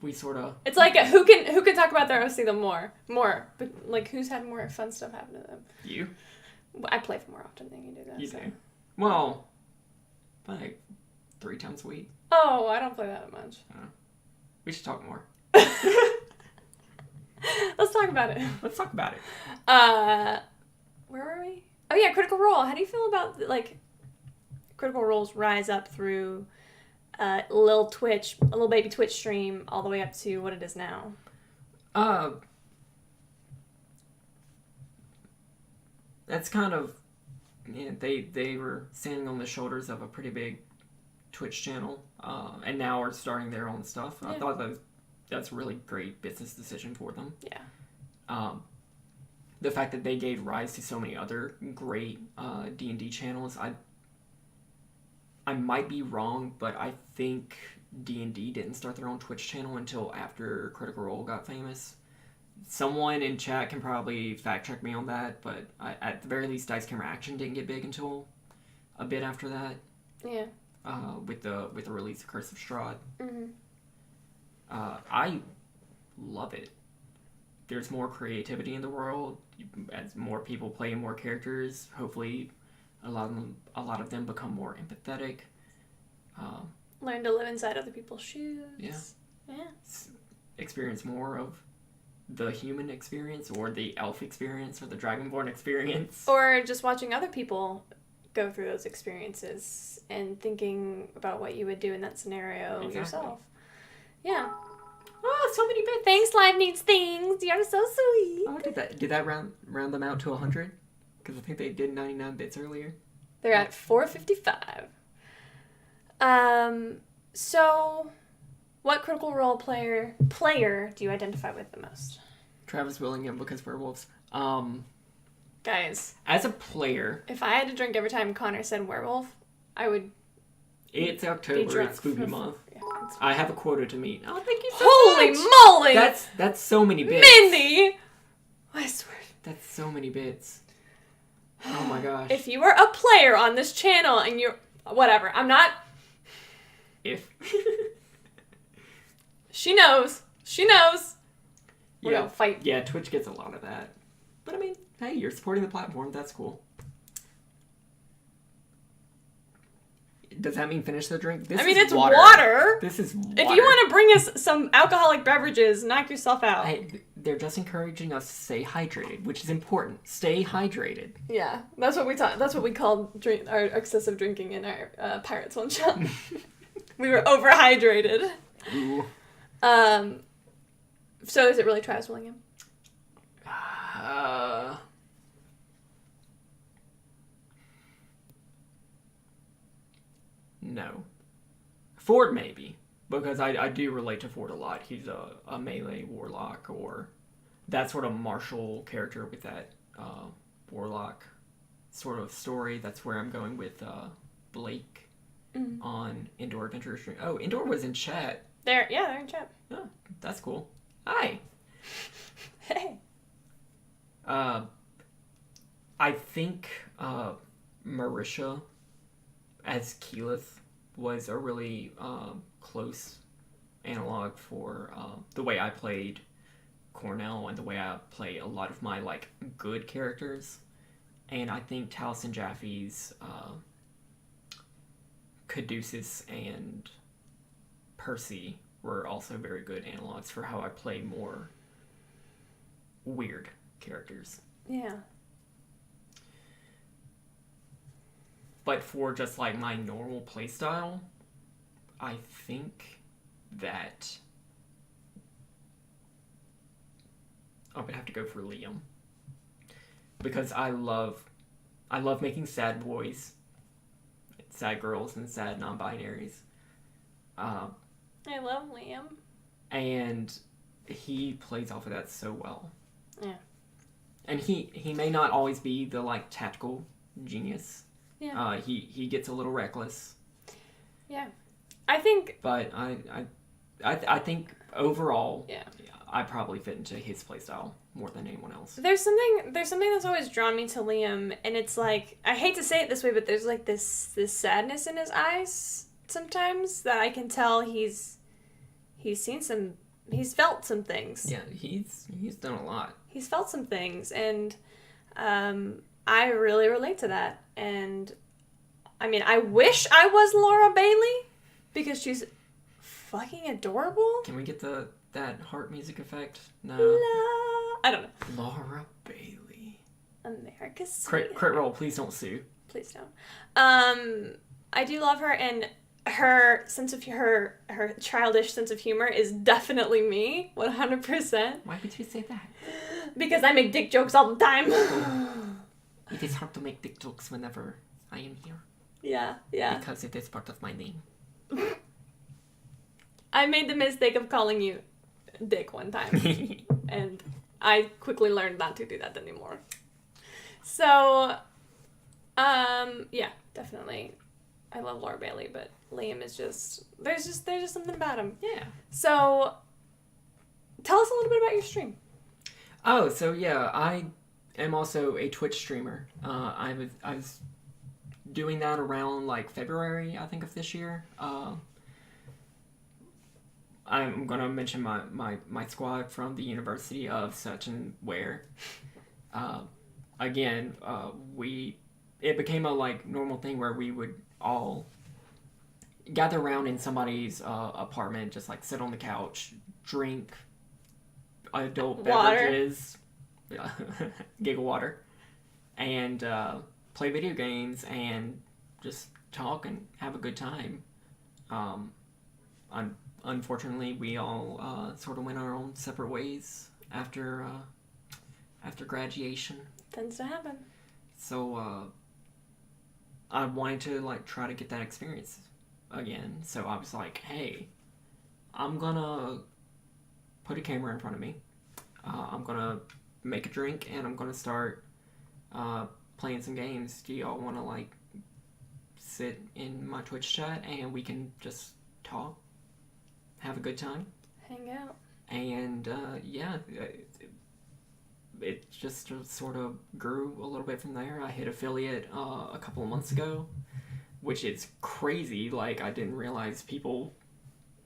we sort of... It's like, who can talk about their OC the more? But, like, who's had more fun stuff happen to them? You. I play for more often than you do that. You do. Well, like 3 times a week. Oh, I don't play that much. We should talk more. Let's talk about it. Let's talk about it. Where were we? Oh yeah, Critical Role. How do you feel about, like, Critical Role's rise up through little baby Twitch stream all the way up to what it is now? That's kind of, they were standing on the shoulders of a pretty big Twitch channel, and now are starting their own stuff. Yeah. I thought that's a really great business decision for them. Yeah. The fact that they gave rise to so many other great D&D channels, I might be wrong, but I think D&D didn't start their own Twitch channel until after Critical Role got famous. Someone in chat can probably fact check me on that, but at the very least, Dice Camera Action didn't get big until a bit after that. Yeah. With the release of Curse of Strahd. Mm-hmm. I love it. There's more creativity in the world. As more people play more characters, hopefully a lot of them become more empathetic. Learn to live inside other people's shoes. Yeah. Yeah. Experience more of the human experience, or the elf experience, or the dragonborn experience. Or just watching other people go through those experiences and thinking about what you would do in that scenario yourself. Yeah. Oh, so many bits. Thanks, Live Needs Things. You're so sweet. Oh, did that round them out to 100? Because I think they did 99 bits earlier. They're at 455. So, what Critical Role player do you identify with the most? Travis Willingham, because werewolves. Guys, As a player, if I had to drink every time Connor said werewolf, I would. It's October. It's spooky month. Yeah, I have a quota to meet. Oh, thank you so Holy much. moly! That's so many bits. Mindy! I swear. That's so many bits. Oh my gosh. If you were a player on this channel and you're... Whatever, I'm not... If. She knows. We're gonna fight. Yeah, Twitch gets a lot of that. But I mean, hey, you're supporting the platform. That's cool. Does that mean finish the drink? It's water. This is water. If you want to bring us some alcoholic beverages, knock yourself out. They're just encouraging us to stay hydrated, which is important. Stay hydrated. Yeah, that's what we thought. That's what we called our excessive drinking in our Pirates One Shot. We were overhydrated. Ooh. So is it really Travis Willingham? No. Ford maybe, because I do relate to Ford a lot. He's a melee warlock, or that sort of martial character with that warlock sort of story. That's where I'm going with Blake on Indoor Adventure Stream. Oh, Indoor was in chat. They're in chat. Oh, that's cool. Hi. Hey. I think Marisha as Keyleth was a really close analog for the way I played Cornell and the way I play a lot of my good characters. And I think Taliesin Jaffe's Caduceus and Percy were also very good analogs for how I play more weird characters. Yeah. But for just my normal playstyle, I think that I would have to go for Liam. Because I love making sad boys, sad girls, and sad non-binaries. I love Liam. And he plays off of that so well. Yeah. And he may not always be the tactical genius. Yeah. He gets a little reckless. Yeah. I think. But I think overall, yeah, I probably fit into his playstyle more than anyone else. There's something that's always drawn me to Liam, and it's I hate to say it this way, but there's this sadness in his eyes sometimes that I can tell he's felt some things. Yeah, he's done a lot. He's felt some things, and I really relate to that. And I mean, I wish I was Laura Bailey because she's fucking adorable. Can we get that heart music effect? No. I don't know. Laura Bailey. America's Crit roll, please don't sue. Please don't. I do love her, and her sense of her childish sense of humor is definitely me, 100%. Why would you say that? Because I make dick jokes all the time. It is hard to make dick jokes whenever I am here. Yeah. Because it is part of my name. I made the mistake of calling you Dick one time. And I quickly learned not to do that anymore. So, yeah, definitely. I love Laura Bailey, but Liam is just there's just something about him. Yeah. So, tell us a little bit about your stream. Oh, so yeah, I am also a Twitch streamer. I was doing that around like February, I think, of this year. I'm gonna mention my squad from the University of such and where. Again, it became a like normal thing where we would all gather around in somebody's apartment, just like sit on the couch, drink adult beverages, giggle water, and play video games and just talk and have a good time. Unfortunately, we all sort of went our own separate ways after graduation. Tends to happen. So I wanted to like try to get that experience again. So I was like, hey, I'm gonna put a camera in front of me. I'm gonna make a drink and I'm gonna start playing some games. Do y'all want to like sit in my Twitch chat and we can just talk, have a good time, hang out? And yeah, it just sort of grew a little bit from there. I hit affiliate a couple of months ago, which is crazy. Like, I didn't realize people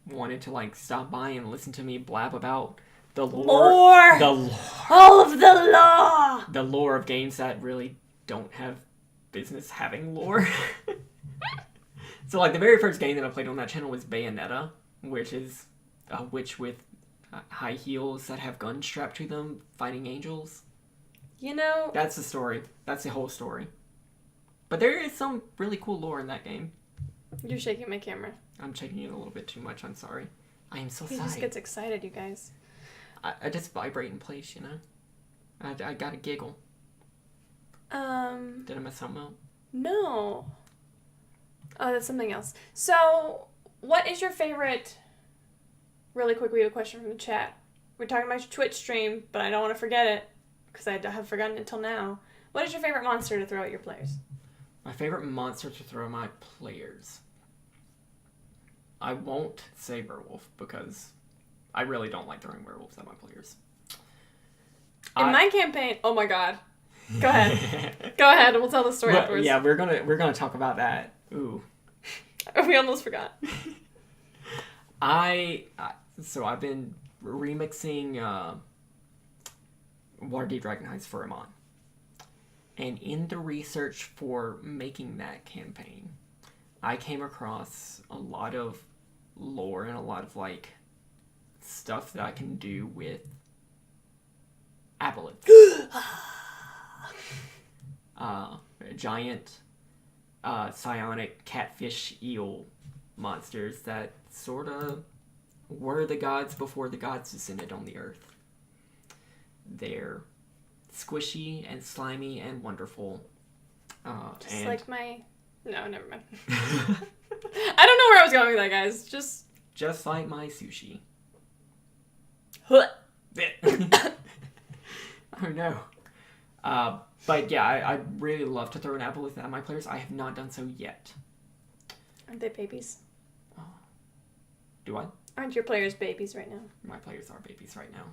wanted to like stop by and listen to me blab about the lore. All of the lore! The lore of games that really don't have business having lore. So, like, the very first game that I played on that channel was Bayonetta, which is a witch with high heels that have guns strapped to them fighting angels. You know... That's the story. That's the whole story. But there is some really cool lore in that game. You're shaking my camera. I'm shaking it a little bit too much, I'm sorry. I am so He sorry. just gets excited, you guys. I just vibrate in place, you know? I gotta giggle. Did I mess something up? No. Oh, that's something else. So, what is your favorite... Really quick, we have a question from the chat. We're talking about your Twitch stream, but I don't want to forget it, because I have forgotten it until now. What is your favorite monster to throw at your players? My favorite monster to throw at my players? I won't say werewolf, because I really don't like throwing werewolves at my players. In my campaign... Oh my god. Go ahead. Go ahead, we'll tell the story afterwards. Yeah, we're gonna talk about that. Ooh. We almost forgot. So I've been remixing Waterdeep Dragon Heist for Amon. And in the research for making that campaign, I came across a lot of lore and a lot of like stuff that I can do with aboleths. Giant psionic catfish eel monsters that sort of were the gods before the gods descended on the earth. They're squishy and slimy and wonderful. Just like my... No, never mind. I don't know where I was going with that, guys. Just like my sushi. Huh. Oh no. But yeah, I really love to throw an aboleth at my players. I have not done so yet. Aren't they babies? Do I? Aren't your players babies right now? My players are babies right now.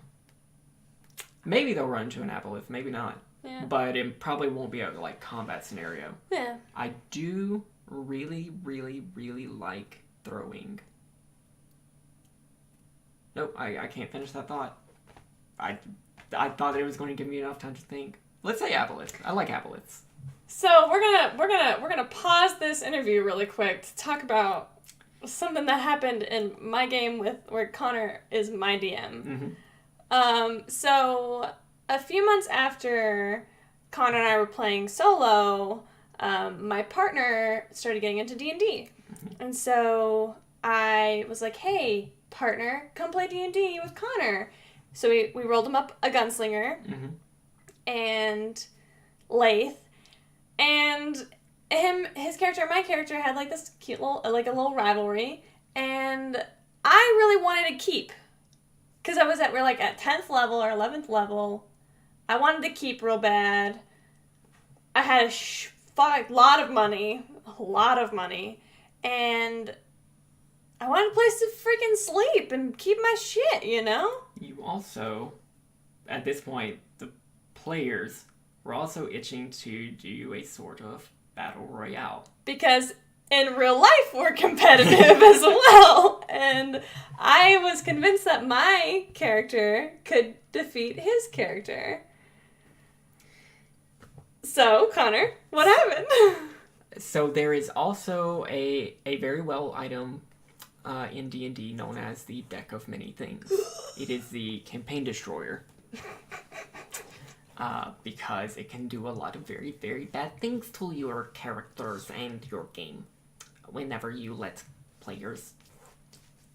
Maybe they'll run to an aboleth, maybe not. Yeah. But it probably won't be a like combat scenario. Yeah. I do really, really, really like throwing. Nope, I can't finish that thought. I thought that it was going to give me enough time to think. Let's say aboleth. I like aboleths. So we're gonna pause this interview really quick to talk about something that happened in my game where Connor is my DM. Mm-hmm. So a few months after Connor and I were playing solo, my partner started getting into D&D. Mm-hmm. And so I was like, hey, partner, come play D&D with Connor. So we rolled him up a gunslinger mm-hmm. and Lath. And his character and my character had like this cute little, like a little rivalry. And I really wanted to keep. Because we're like at 10th level or 11th level. I wanted to keep real bad. I had a lot of money. and I wanted a place to freaking sleep and keep my shit, you know? You also, at this point, the players were also itching to do a sort of battle royale. Because in real life, we're competitive as well. And I was convinced that my character could defeat his character. So, Connor, what happened? So there is also a very well item in D&D known as the Deck of Many Things. It is the Campaign Destroyer. Because it can do a lot of very, very bad things to your characters and your game. Whenever you let players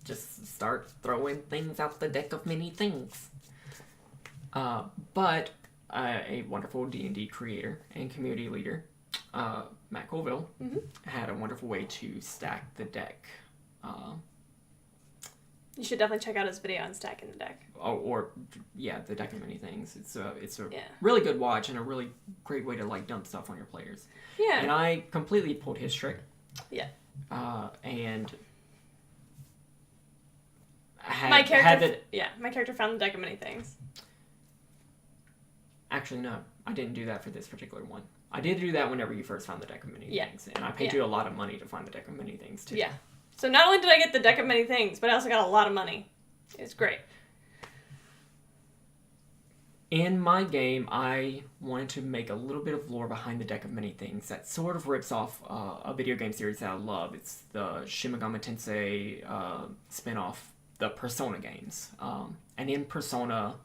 just start throwing things out the Deck of Many Things. But a wonderful D&D creator and community leader, Matt Colville, had a wonderful way to stack the deck. You should definitely check out his video on stacking the deck. The Deck of Many Things. It's a Yeah. really good watch and a really great way to like dump stuff on your players. Yeah. And I completely pulled his trick. Yeah. And my character found the Deck of Many Things. Actually, no. I didn't do that for this particular one. I did do that whenever you first found the Deck of Many Things. And I paid you a lot of money to find the Deck of Many Things, too. Yeah. So not only did I get the Deck of Many Things, but I also got a lot of money. It's great. In my game, I wanted to make a little bit of lore behind the Deck of Many Things that sort of rips off a video game series that I love. It's the Shin Megami Tensei spin-off, the Persona games. And in Persona,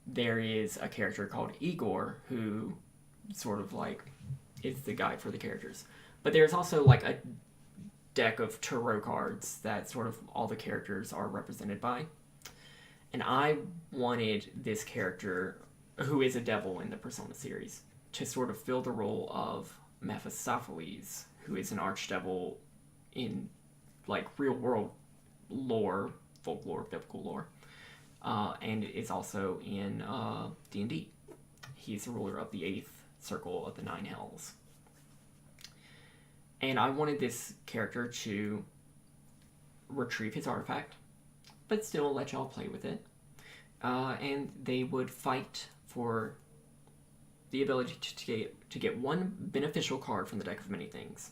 there is a character called Igor who sort of like is the guide for the characters. But there's also like a deck of tarot cards that sort of all the characters are represented by. And I wanted this character, who is a devil in the Persona series, to sort of fill the role of Mephistopheles, who is an archdevil in like real world lore, folklore, biblical lore. And is also in D&D. He's the ruler of the 8th circle of the 9 hells. And I wanted this character to retrieve his artifact, but still let y'all play with it. And they would fight for the ability to get one beneficial card from the Deck of Many Things.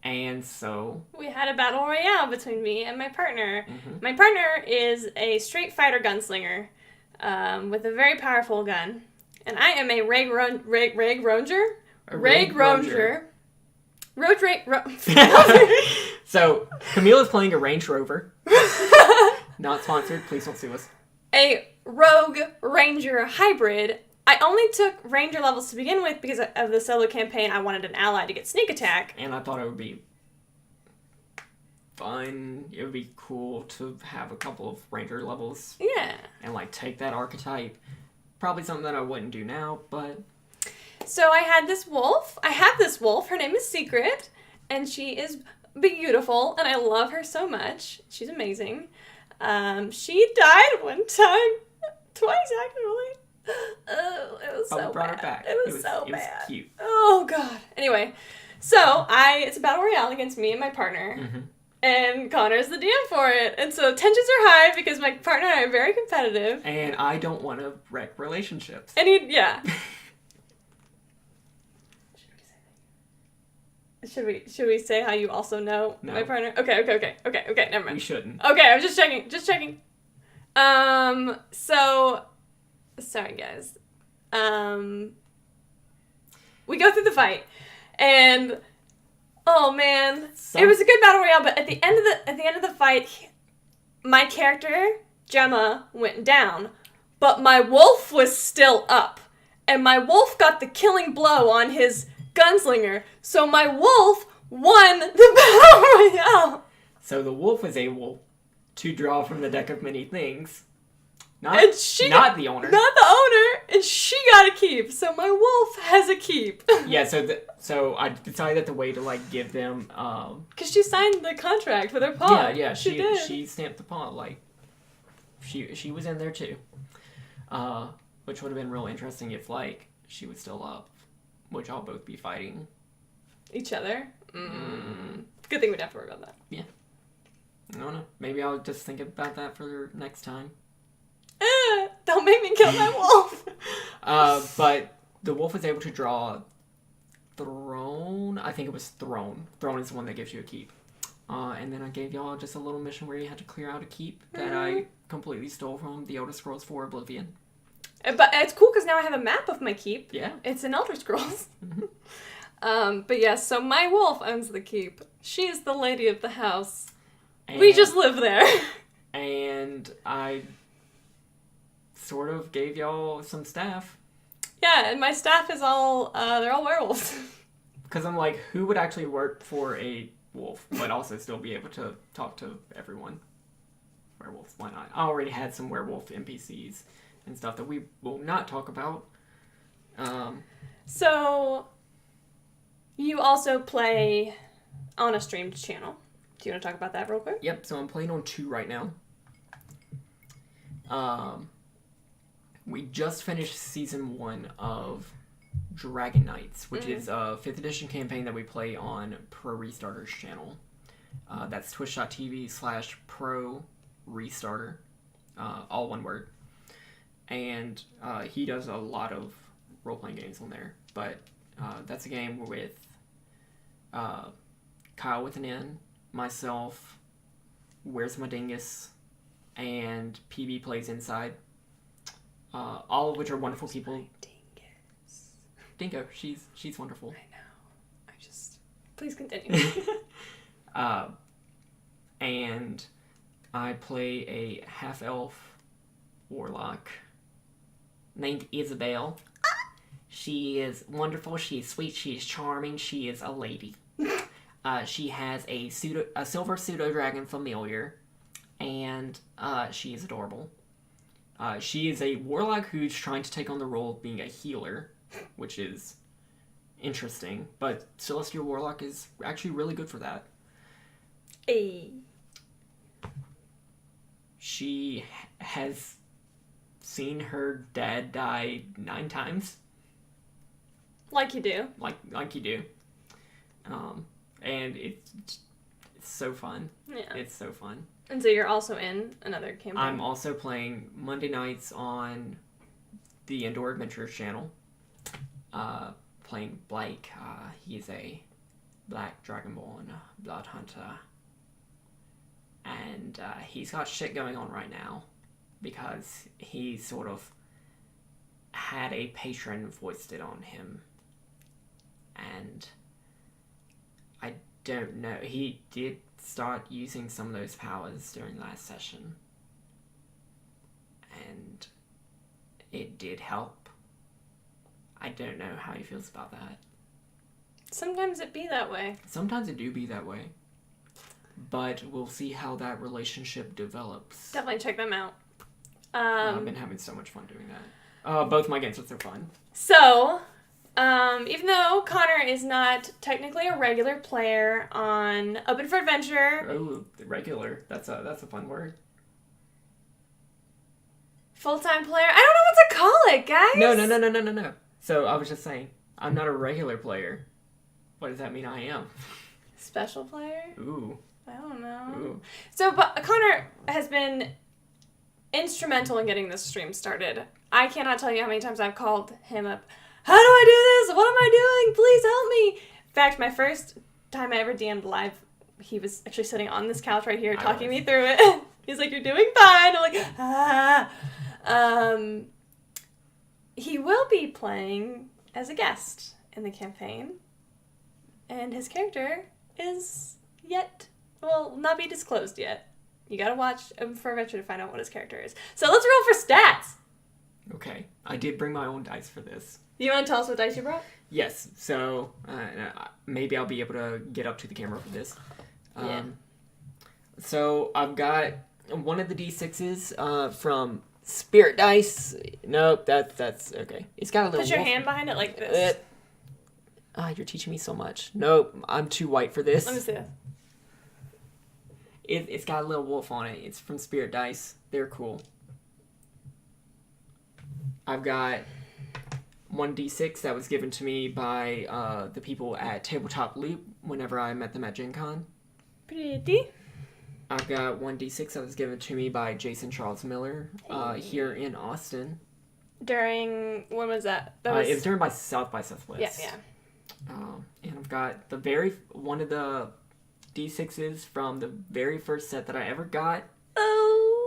And so we had a battle royale between me and my partner. Mm-hmm. My partner is a straight fighter gunslinger with a very powerful gun. And I am a Reg Ranger. So, Camille is playing a Range Rover. Not sponsored. Please don't sue us. A Rogue Ranger hybrid. I only took Ranger levels to begin with because of the solo campaign. I wanted an ally to get sneak attack. And I thought it would be fun. It would be cool to have a couple of Ranger levels. Yeah. And, like, take that archetype. Probably something that I wouldn't do now, but... So I had this wolf. I have this wolf. Her name is Secret. And she is beautiful. And I love her so much. She's amazing. She died one time. Twice, actually. Oh, it was so bad. Brought her back. It was so bad. It was cute. Oh, God. Anyway, so it's a battle royale against me and my partner. Mm-hmm. And Connor's the DM for it. And so tensions are high because my partner and I are very competitive. And I don't want to wreck relationships. And yeah. Should we say how you also know my partner? Okay, never mind. We shouldn't. Okay, I was just checking. So, sorry guys. We go through the fight, and oh man, it was a good battle royale. But at the end of the fight, my character Gemma went down, but my wolf was still up, and my wolf got the killing blow on his gunslinger, so my wolf won the battle royale. So the wolf was able to draw from the Deck of Many Things. Not the owner. Not the owner, and she got a keep. So my wolf has a keep. Yeah, so I decided that the way to like give them because she signed the contract with her paw. Yeah, she did. She stamped the paw, like she was in there too. Which would have been real interesting if like she was still up. Which I'll both be fighting each other. Good thing we don't have to worry about that. Yeah. I don't know. Maybe I'll just think about that for next time. Don't make me kill my wolf. But the wolf is able to draw Throne. I think it was Throne. Throne is the one that gives you a keep. And then I gave y'all just a little mission where you had to clear out a keep that I completely stole from the Elder Scrolls 4 Oblivion. But it's cool because now I have a map of my keep. Yeah. It's in Elder Scrolls. But yes, so my wolf owns the keep. She's the lady of the house. And we just live there. And I sort of gave y'all some staff. Yeah, and my staff is all, they're all werewolves. Because I'm like, who would actually work for a wolf, but also still be able to talk to everyone? Werewolves, why not? I already had some werewolf NPCs and stuff that we will not talk about. So, you also play on a streamed channel. Do you want to talk about that real quick? Yep, so I'm playing on 2 right now. We just finished Season 1 of Dragon Knights, which is a 5th edition campaign that we play on Pro Restarter's channel. That's twitch.tv/Pro Restarter, all one word. And he does a lot of role-playing games on there. But that's a game with Kyle with an N, myself, Where's My Dingus, and PB Plays Inside. All of which are wonderful people. Dingus. Dingo, she's wonderful. I know. Please continue. And I play a half-elf warlock named Isabel. She is wonderful, she is sweet, she is charming, she is a lady. She has a silver pseudo-dragon familiar, and she is adorable. She is a warlock who's trying to take on the role of being a healer, which is interesting, but Celestial Warlock is actually really good for that. Hey. She has seen her dad die 9 times. Like you do. Like you do. And it's so fun. Yeah. It's so fun. And so you're also in another campaign. I'm also playing Monday nights on the Indoor Adventures channel. Playing Blake. He's a Black Dragonborn blood hunter. And he's got shit going on right now because he sort of had a patron foisted on him. And I don't know. He did start using some of those powers during last session. And it did help. I don't know how he feels about that. Sometimes it be that way. Sometimes it do be that way. But we'll see how that relationship develops. Definitely check them out. I've been having so much fun doing that. Both my games are so fun. So, even though Connor is not technically a regular player on Open for Adventure... Oh, regular. That's a fun word. Full-time player? I don't know what to call it, guys! No. So, I was just saying, I'm not a regular player. What does that mean I am? Special player? Ooh. I don't know. Ooh. So, but Connor has been instrumental in getting this stream started. I cannot tell you how many times I've called him up. How do I do this? What am I doing? Please help me. In fact, my first time I ever DM'd live, he was actually sitting on this couch right here talking me through it. He's like, you're doing fine. I'm like, ah. He will be playing as a guest in the campaign. And his character is will not be disclosed yet. You gotta watch for Adventure to find out what his character is. So let's roll for stats! Okay. I did bring my own dice for this. You want to tell us what dice you brought? Yes. So, maybe I'll be able to get up to the camera for this. Yeah. So, I've got one of the D6s from Spirit Dice. Nope, that's okay. It's got a little Put your hand behind it like this. You're teaching me so much. Nope, I'm too white for this. Let me see this. It's got a little wolf on it. It's from Spirit Dice. They're cool. I've got 1d6 that was given to me by the people at Tabletop Loop whenever I met them at Gen Con. Pretty. I've got 1d6 that was given to me by Jason Charles Miller here in Austin. During, when was that? It was during by South by Southwest. Yeah. And I've got one of the d6s from the very first set that I ever got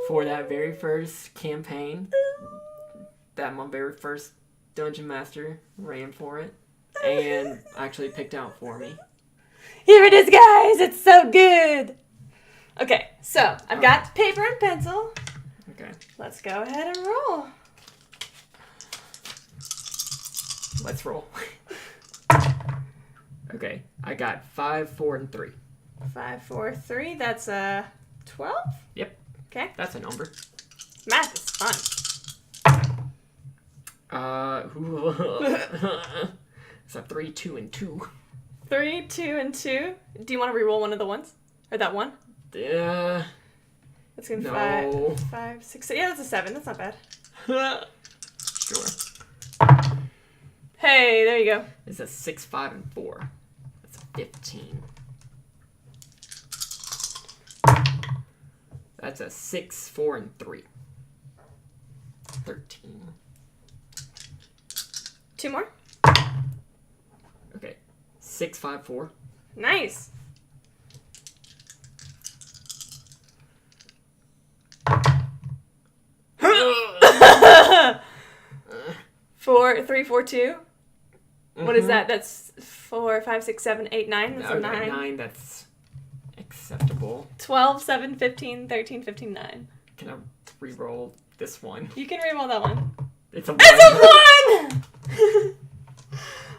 for that very first campaign. That my very first Dungeon Master ran for it and actually picked out for me. Here it is, guys! It's so good! Okay, so I've got paper and pencil. Okay. Let's go ahead and roll. Let's roll. Okay, I got 5, 4, and 3. 5, 4, 3. That's 12? Yep. Okay. That's a number. Math is fun. It's a 3, 2, and 2. 3, 2, and 2. Do you want to re-roll one of the ones? Or that one? Yeah. That's gonna be No. 5, 6. Yeah, that's a 7. That's not bad. Sure. Hey, there you go. It's a 6, 5, and 4. That's a 15. That's a 6, 4, and 3. 13. 2 more. Okay. 6, 5, 4. Nice. 4, 3, 4, 2. What is that? That's 4, 5, 6, 7, 8, 9. That's a 9. 9, that's acceptable. 12, 7, 15, 13, 15, 9. Can I re-roll this one? You can re-roll that one. It's a 1. It's a 1!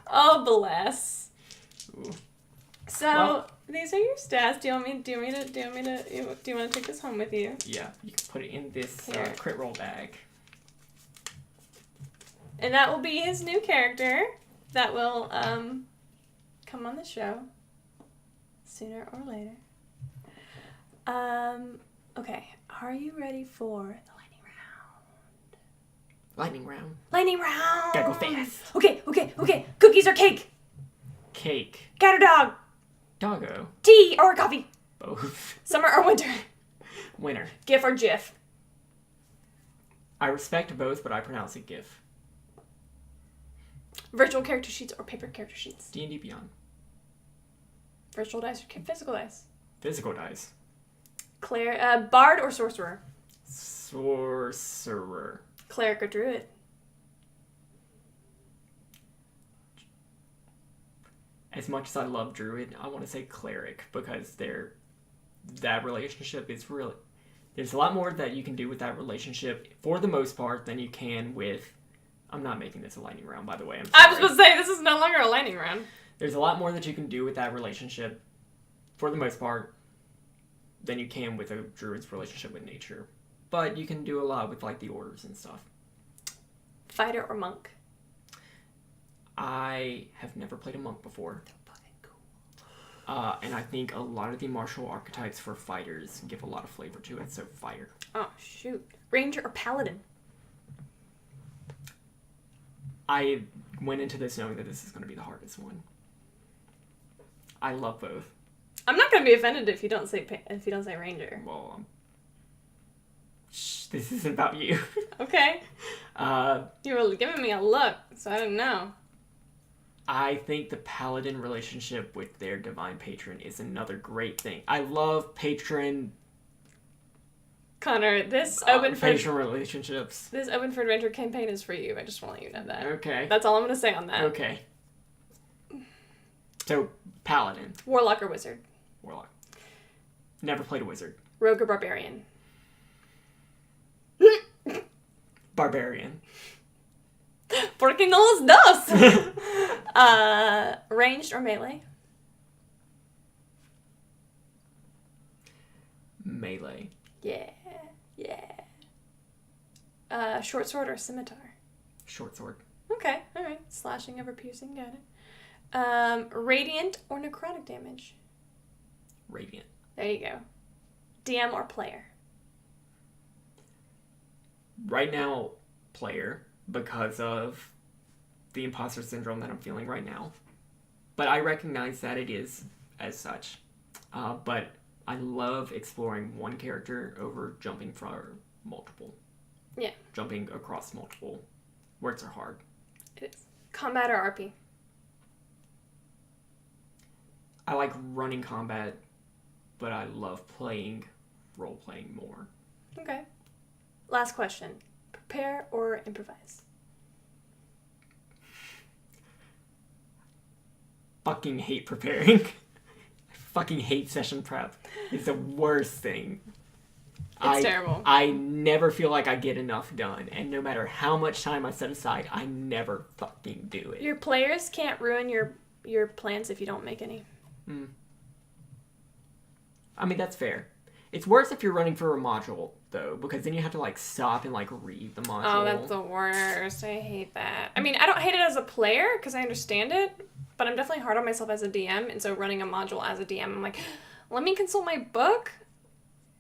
Oh, bless. Ooh. So, Well, these are your stats. Do you want to take this home with you? Yeah, you can put it in this Here. crit roll bag. And that will be his new character that will come on the show sooner or later. Okay, are you ready for the lightning round? Lightning round. Lightning round! Gotta go fast. Okay. Cookies or cake? Cake. Cat or dog? Doggo. Tea or coffee? Both. Summer or winter? Winner. GIF or GIF? I respect both, but I pronounce it GIF. Virtual character sheets or paper character sheets? D&D Beyond. Virtual dice or physical dice? Physical dice. Bard or sorcerer? Sorcerer. Cleric or druid? As much as I love druid, I want to say cleric because that relationship is really... There's a lot more that you can do with that relationship, for the most part, than you can with... I'm not making this a lightning round, by the way. I was supposed to say, this is no longer a lightning round. There's a lot more that you can do with that relationship, for the most part, than you can with a druid's relationship with nature. But you can do a lot with, like, the orders and stuff. Fighter or monk? I have never played a monk before. And I think a lot of the martial archetypes for fighters give a lot of flavor to it, so fighter. Oh, shoot. Ranger or paladin? I went into this knowing that this is going to be the hardest one. I love both. I'm not going to be offended if you don't say ranger. Well, this isn't about you. Okay. You were giving me a look, so I didn't know. I think the paladin relationship with their divine patron is another great thing. I love patron... Connor, this patron relationships. This Open for Adventure campaign is for you. I just want to let you know that. Okay. That's all I'm going to say on that. Okay. So, paladin. Warlock or wizard? Warlock. Never played a wizard. Rogue or barbarian? Barbarian. Porque no los dos! Ranged or melee? Melee. Yeah. Short sword or scimitar? Short sword. Okay, alright. Slashing over piercing, got it. Radiant or necrotic damage? Radiant. There you go. DM or player? Right now, player, because of the imposter syndrome that I'm feeling right now. But I recognize that it is as such. But I love exploring one character over jumping for multiple. Yeah. Jumping across multiple words are hard. It is. Combat or RP? I like running combat, but I love playing role-playing more. Okay. Last question. Prepare or improvise? Fucking hate preparing. I fucking hate session prep. It's the worst thing. It's terrible. I never feel like I get enough done, and no matter how much time I set aside, I never fucking do it. Your players can't ruin your plans if you don't make any. I mean, that's fair. It's worse if you're running for a module, though, because then you have to, like, stop and, like, read the module. Oh, that's the worst. I hate that. I mean, I don't hate it as a player, because I understand it, but I'm definitely hard on myself as a DM, and so running a module as a DM, I'm like, let me consult my book?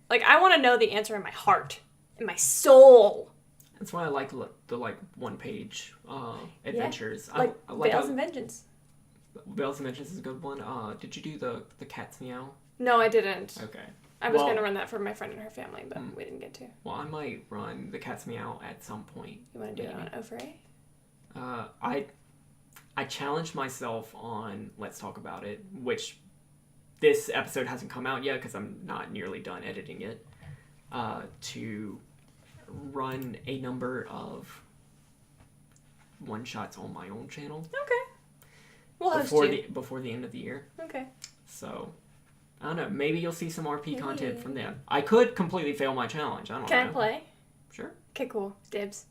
Like, I want to know the answer in my heart, in my soul. That's why I like the, like, one-page adventures. Yeah, like Veils and Vengeance. Veils and Vengeance is a good one. Did you do the Cat's Meow? No, I didn't. Okay. I was going to run that for my friend and her family, but we didn't get to. Well, I might run the Cat's Meow at some point. You want to do it on Ofray? I challenged myself on Let's Talk About It, which this episode hasn't come out yet because I'm not nearly done editing it, to run a number of one-shots on my own channel. Okay. We'll host you. Before the end of the year. Okay. So, I don't know. Maybe you'll see some RP content from them. I could completely fail my challenge. I don't know. Can I play? Sure. Okay, cool. Dibs.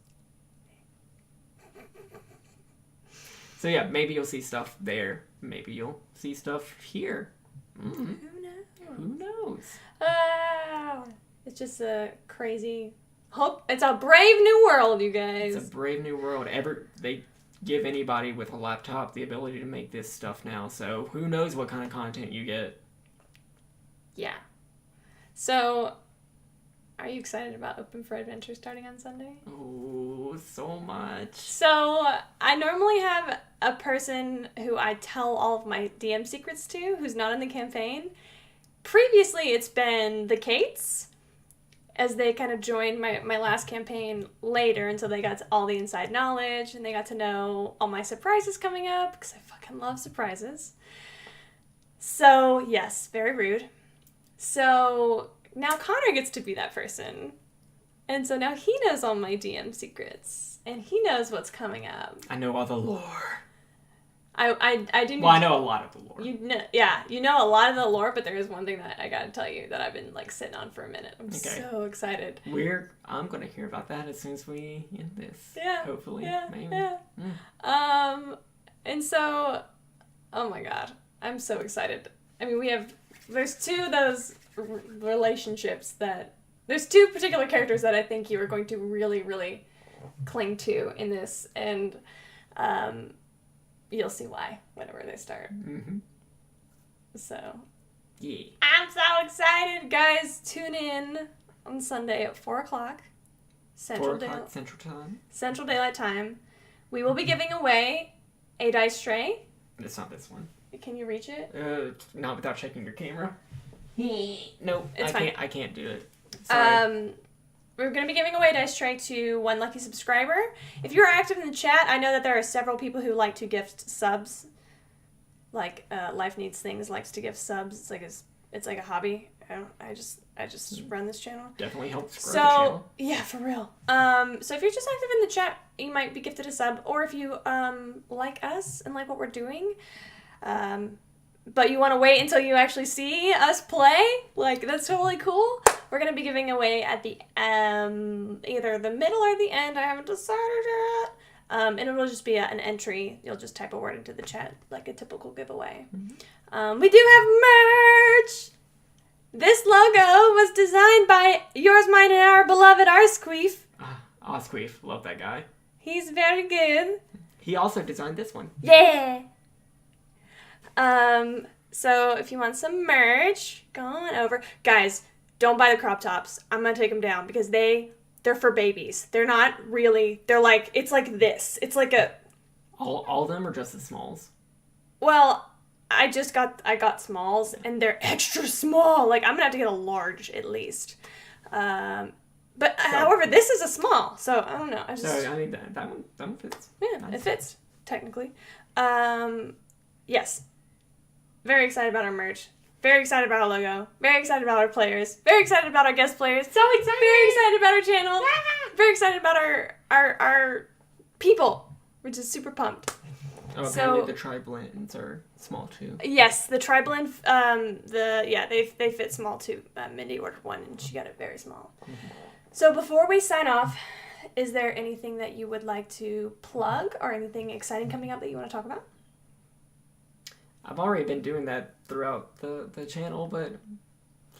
So yeah, maybe you'll see stuff there. Maybe you'll see stuff here. Mm-hmm. Who knows? Who knows? Oh, it's just a crazy hope. It's a brave new world, you guys. It's a brave new world. They give anybody with a laptop the ability to make this stuff now. So who knows what kind of content you get? Yeah. So, are you excited about Open for Adventure starting on Sunday? Oh, so much. So, I normally have a person who I tell all of my DM secrets to who's not in the campaign. Previously, it's been the Kates, as they kind of joined my last campaign later until they got to all the inside knowledge and they got to know all my surprises coming up because I fucking love surprises. So, yes, very rude. So now Connor gets to be that person. And so now he knows all my DM secrets. And he knows what's coming up. I know all the lore. I do. Well, I know a lot of the lore. You know a lot of the lore, but there is one thing that I gotta tell you that I've been like sitting on for a minute. I'm so excited. I'm gonna hear about that as soon as we end this. Yeah. Hopefully. Yeah. Maybe. Yeah. And so, oh my god, I'm so excited. I mean, there's two of those relationships there's two particular characters that I think you are going to really, really cling to in this, and you'll see why whenever they start. Mm-hmm. So, yeah. I'm so excited, guys. Tune in on Sunday at 4 o'clock Central Daylight Time. We will be giving away a dice tray. It's not this one. Can you reach it? Not without checking your camera. Nope, it's fine. I can't do it. Sorry. We're going to be giving away a dice tray to one lucky subscriber. If you're active in the chat, I know that there are several people who like to gift subs. Like, Life Needs Things likes to gift subs. It's like a hobby. I just run this channel. Definitely helps grow the channel. Yeah, for real. So if you're just active in the chat, you might be gifted a sub. Or if you like us and like what we're doing, but you want to wait until you actually see us play, like, that's totally cool. We're going to be giving away at the either the middle or the end. I haven't decided yet. And it'll just be an entry. You'll just type a word into the chat, like a typical giveaway. Mm-hmm. We do have merch! This logo was designed by yours, mine, and our beloved Arsqueef. Arsqueef, love that guy. He's very good. He also designed this one. Yeah! So if you want some merch, go on over. Guys, don't buy the crop tops. I'm gonna take them down because they're for babies. They're not really, they're like, it's like this. It's like a... All of them, or just the smalls? Well, I got smalls, and they're extra small. Like, I'm gonna have to get a large at least. But however, this is a small, so I don't know. So I mean that one fits. Yeah, Nice. It fits technically. Yes, very excited about our merch. Very excited about our logo. Very excited about our players. Very excited about our guest players. So excited! Very excited about our channel. Yeah. Very excited about our people. We're just super pumped. Oh, apparently the tri-blends are small too. Yes, the tri-blend. They fit small too. Mindy ordered one and she got it very small. Mm-hmm. So before we sign off, is there anything that you would like to plug or anything exciting coming up that you want to talk about? I've already been doing that throughout the channel, but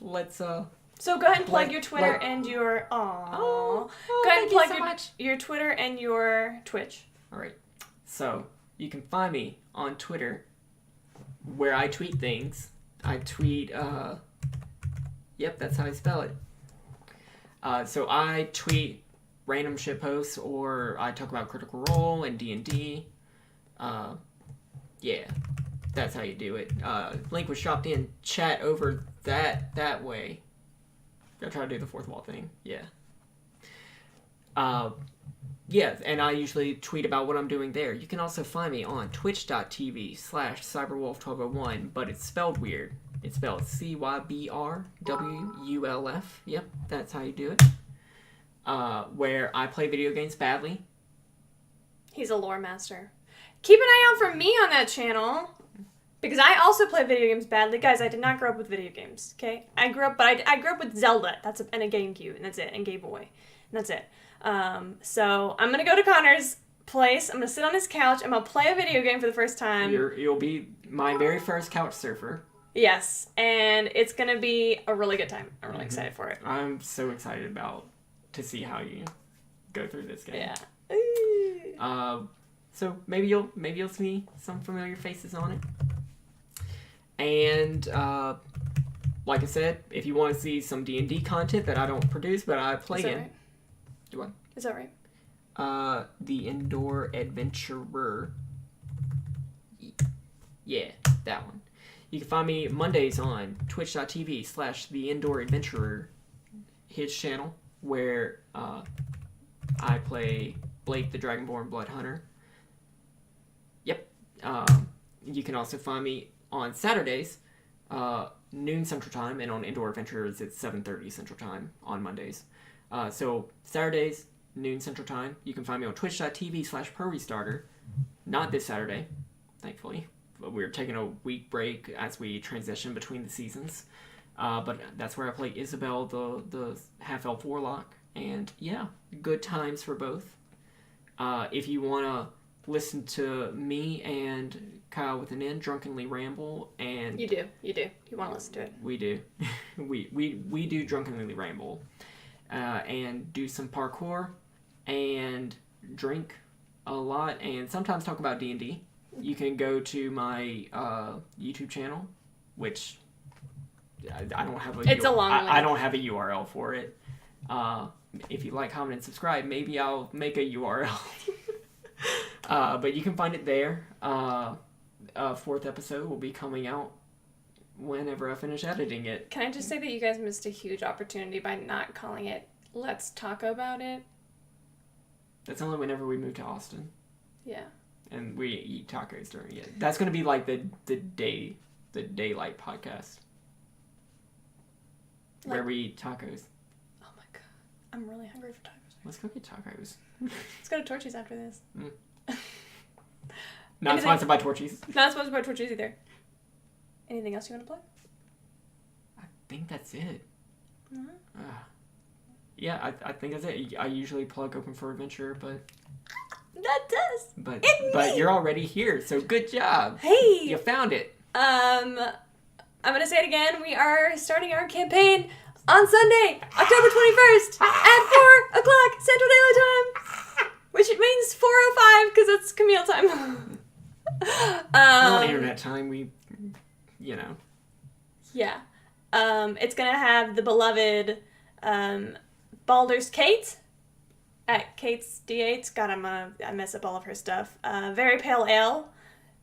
let's So go ahead and plug your Twitter and your go ahead and plug your Twitter and your Twitch. All right. So you can find me on Twitter, where I tweet things. I tweet. Yep, that's how I spell it. So I tweet random shit posts, or I talk about Critical Role and D&D. Yeah, that's how you do it. Link was dropped in chat over that way. I try to do the fourth wall thing. Yeah. Yeah, and I usually tweet about what I'm doing there. You can also find me on twitch.tv/Cybrwulf1201, but it's spelled weird. It's spelled CYBRWULF. Yep, that's how you do it. Where I play video games badly. He's a lore master. Keep an eye out for me on that channel, because I also play video games badly. Guys, I did not grow up with video games, okay? I grew up with Zelda, and a GameCube, and that's it, and Game Boy, and that's it. So I'm gonna go to Connor's place. I'm gonna sit on his couch. I'm gonna play a video game for the first time. You'll be my very first couch surfer. Yes, and it's gonna be a really good time. I'm really excited for it. I'm so excited to see how you go through this game. Yeah. So maybe you'll see some familiar faces on it. And like I said, if you want to see some D&D content that I don't produce but I play in. Right? Do what? Is that right? The Indoor Adventurer. Yeah, that one. You can find me Mondays on twitch.tv/The Indoor Adventurer, his channel, where I play Blake the Dragonborn Blood Hunter. Yep. You can also find me on Saturdays, noon Central Time, and on Indoor Adventurers it's 7:30 Central Time on Mondays. So Saturdays, noon Central Time. You can find me on twitch.tv/ProRestarter. Not this Saturday, thankfully. We're taking a week break as we transition between the seasons. But that's where I play Isabel, the half-elf warlock. And yeah, good times for both. If you want to listen to me and Kyle with an N drunkenly ramble, and You do. You want to listen to it. We do. we do drunkenly ramble. And do some parkour, and drink a lot, and sometimes talk about D&D. You can go to my YouTube channel, which I don't have It's a long link. I don't have a URL for it. If you like, comment, and subscribe, maybe I'll make a URL. But you can find it there. Fourth episode will be coming out whenever I finish editing it. Can I just say that you guys missed a huge opportunity by not calling it Let's Talk About It? That's only whenever we move to Austin. Yeah. And we eat tacos during it. That's going to be like the daylight podcast. Where we eat tacos. Oh my god. I'm really hungry for tacos. Let's go get tacos. Let's go to Torchy's after this. Not sponsored by Torchy's. Not sponsored by Torchy's either. Anything else you want to plug? I think that's it. Mm-hmm. Yeah, I think that's it. I usually plug Open for Adventure, but... That does. But you're already here, so good job. Hey! You found it. I'm gonna say it again. We are starting our campaign on Sunday, October 21st at 4 o'clock Central Daylight Time, which means 4:05 because it's Camille time. On internet time, Yeah. It's gonna have the beloved Baldur's Gate at Kate's D8. God, I mess up all of her stuff. Very Pale Ale.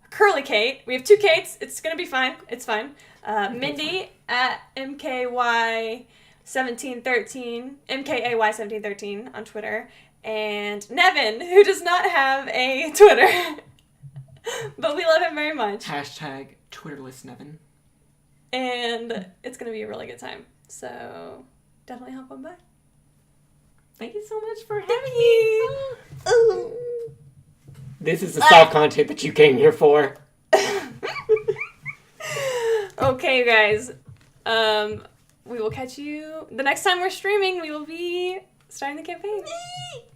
Curly Kate. We have 2 Kates. It's gonna be fine. It's fine. Mindy at MKY1713. MKAY1713 on Twitter. And Nevin, who does not have a Twitter. But we love him very much. Hashtag Twitterless Nevin. And it's gonna be a really good time. So definitely hop on by. Thank you so much for having me. Ooh. This is the soft content that you came here for. Okay, guys. We will catch you the next time we're streaming. We will be starting the campaign.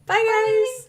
Bye, guys.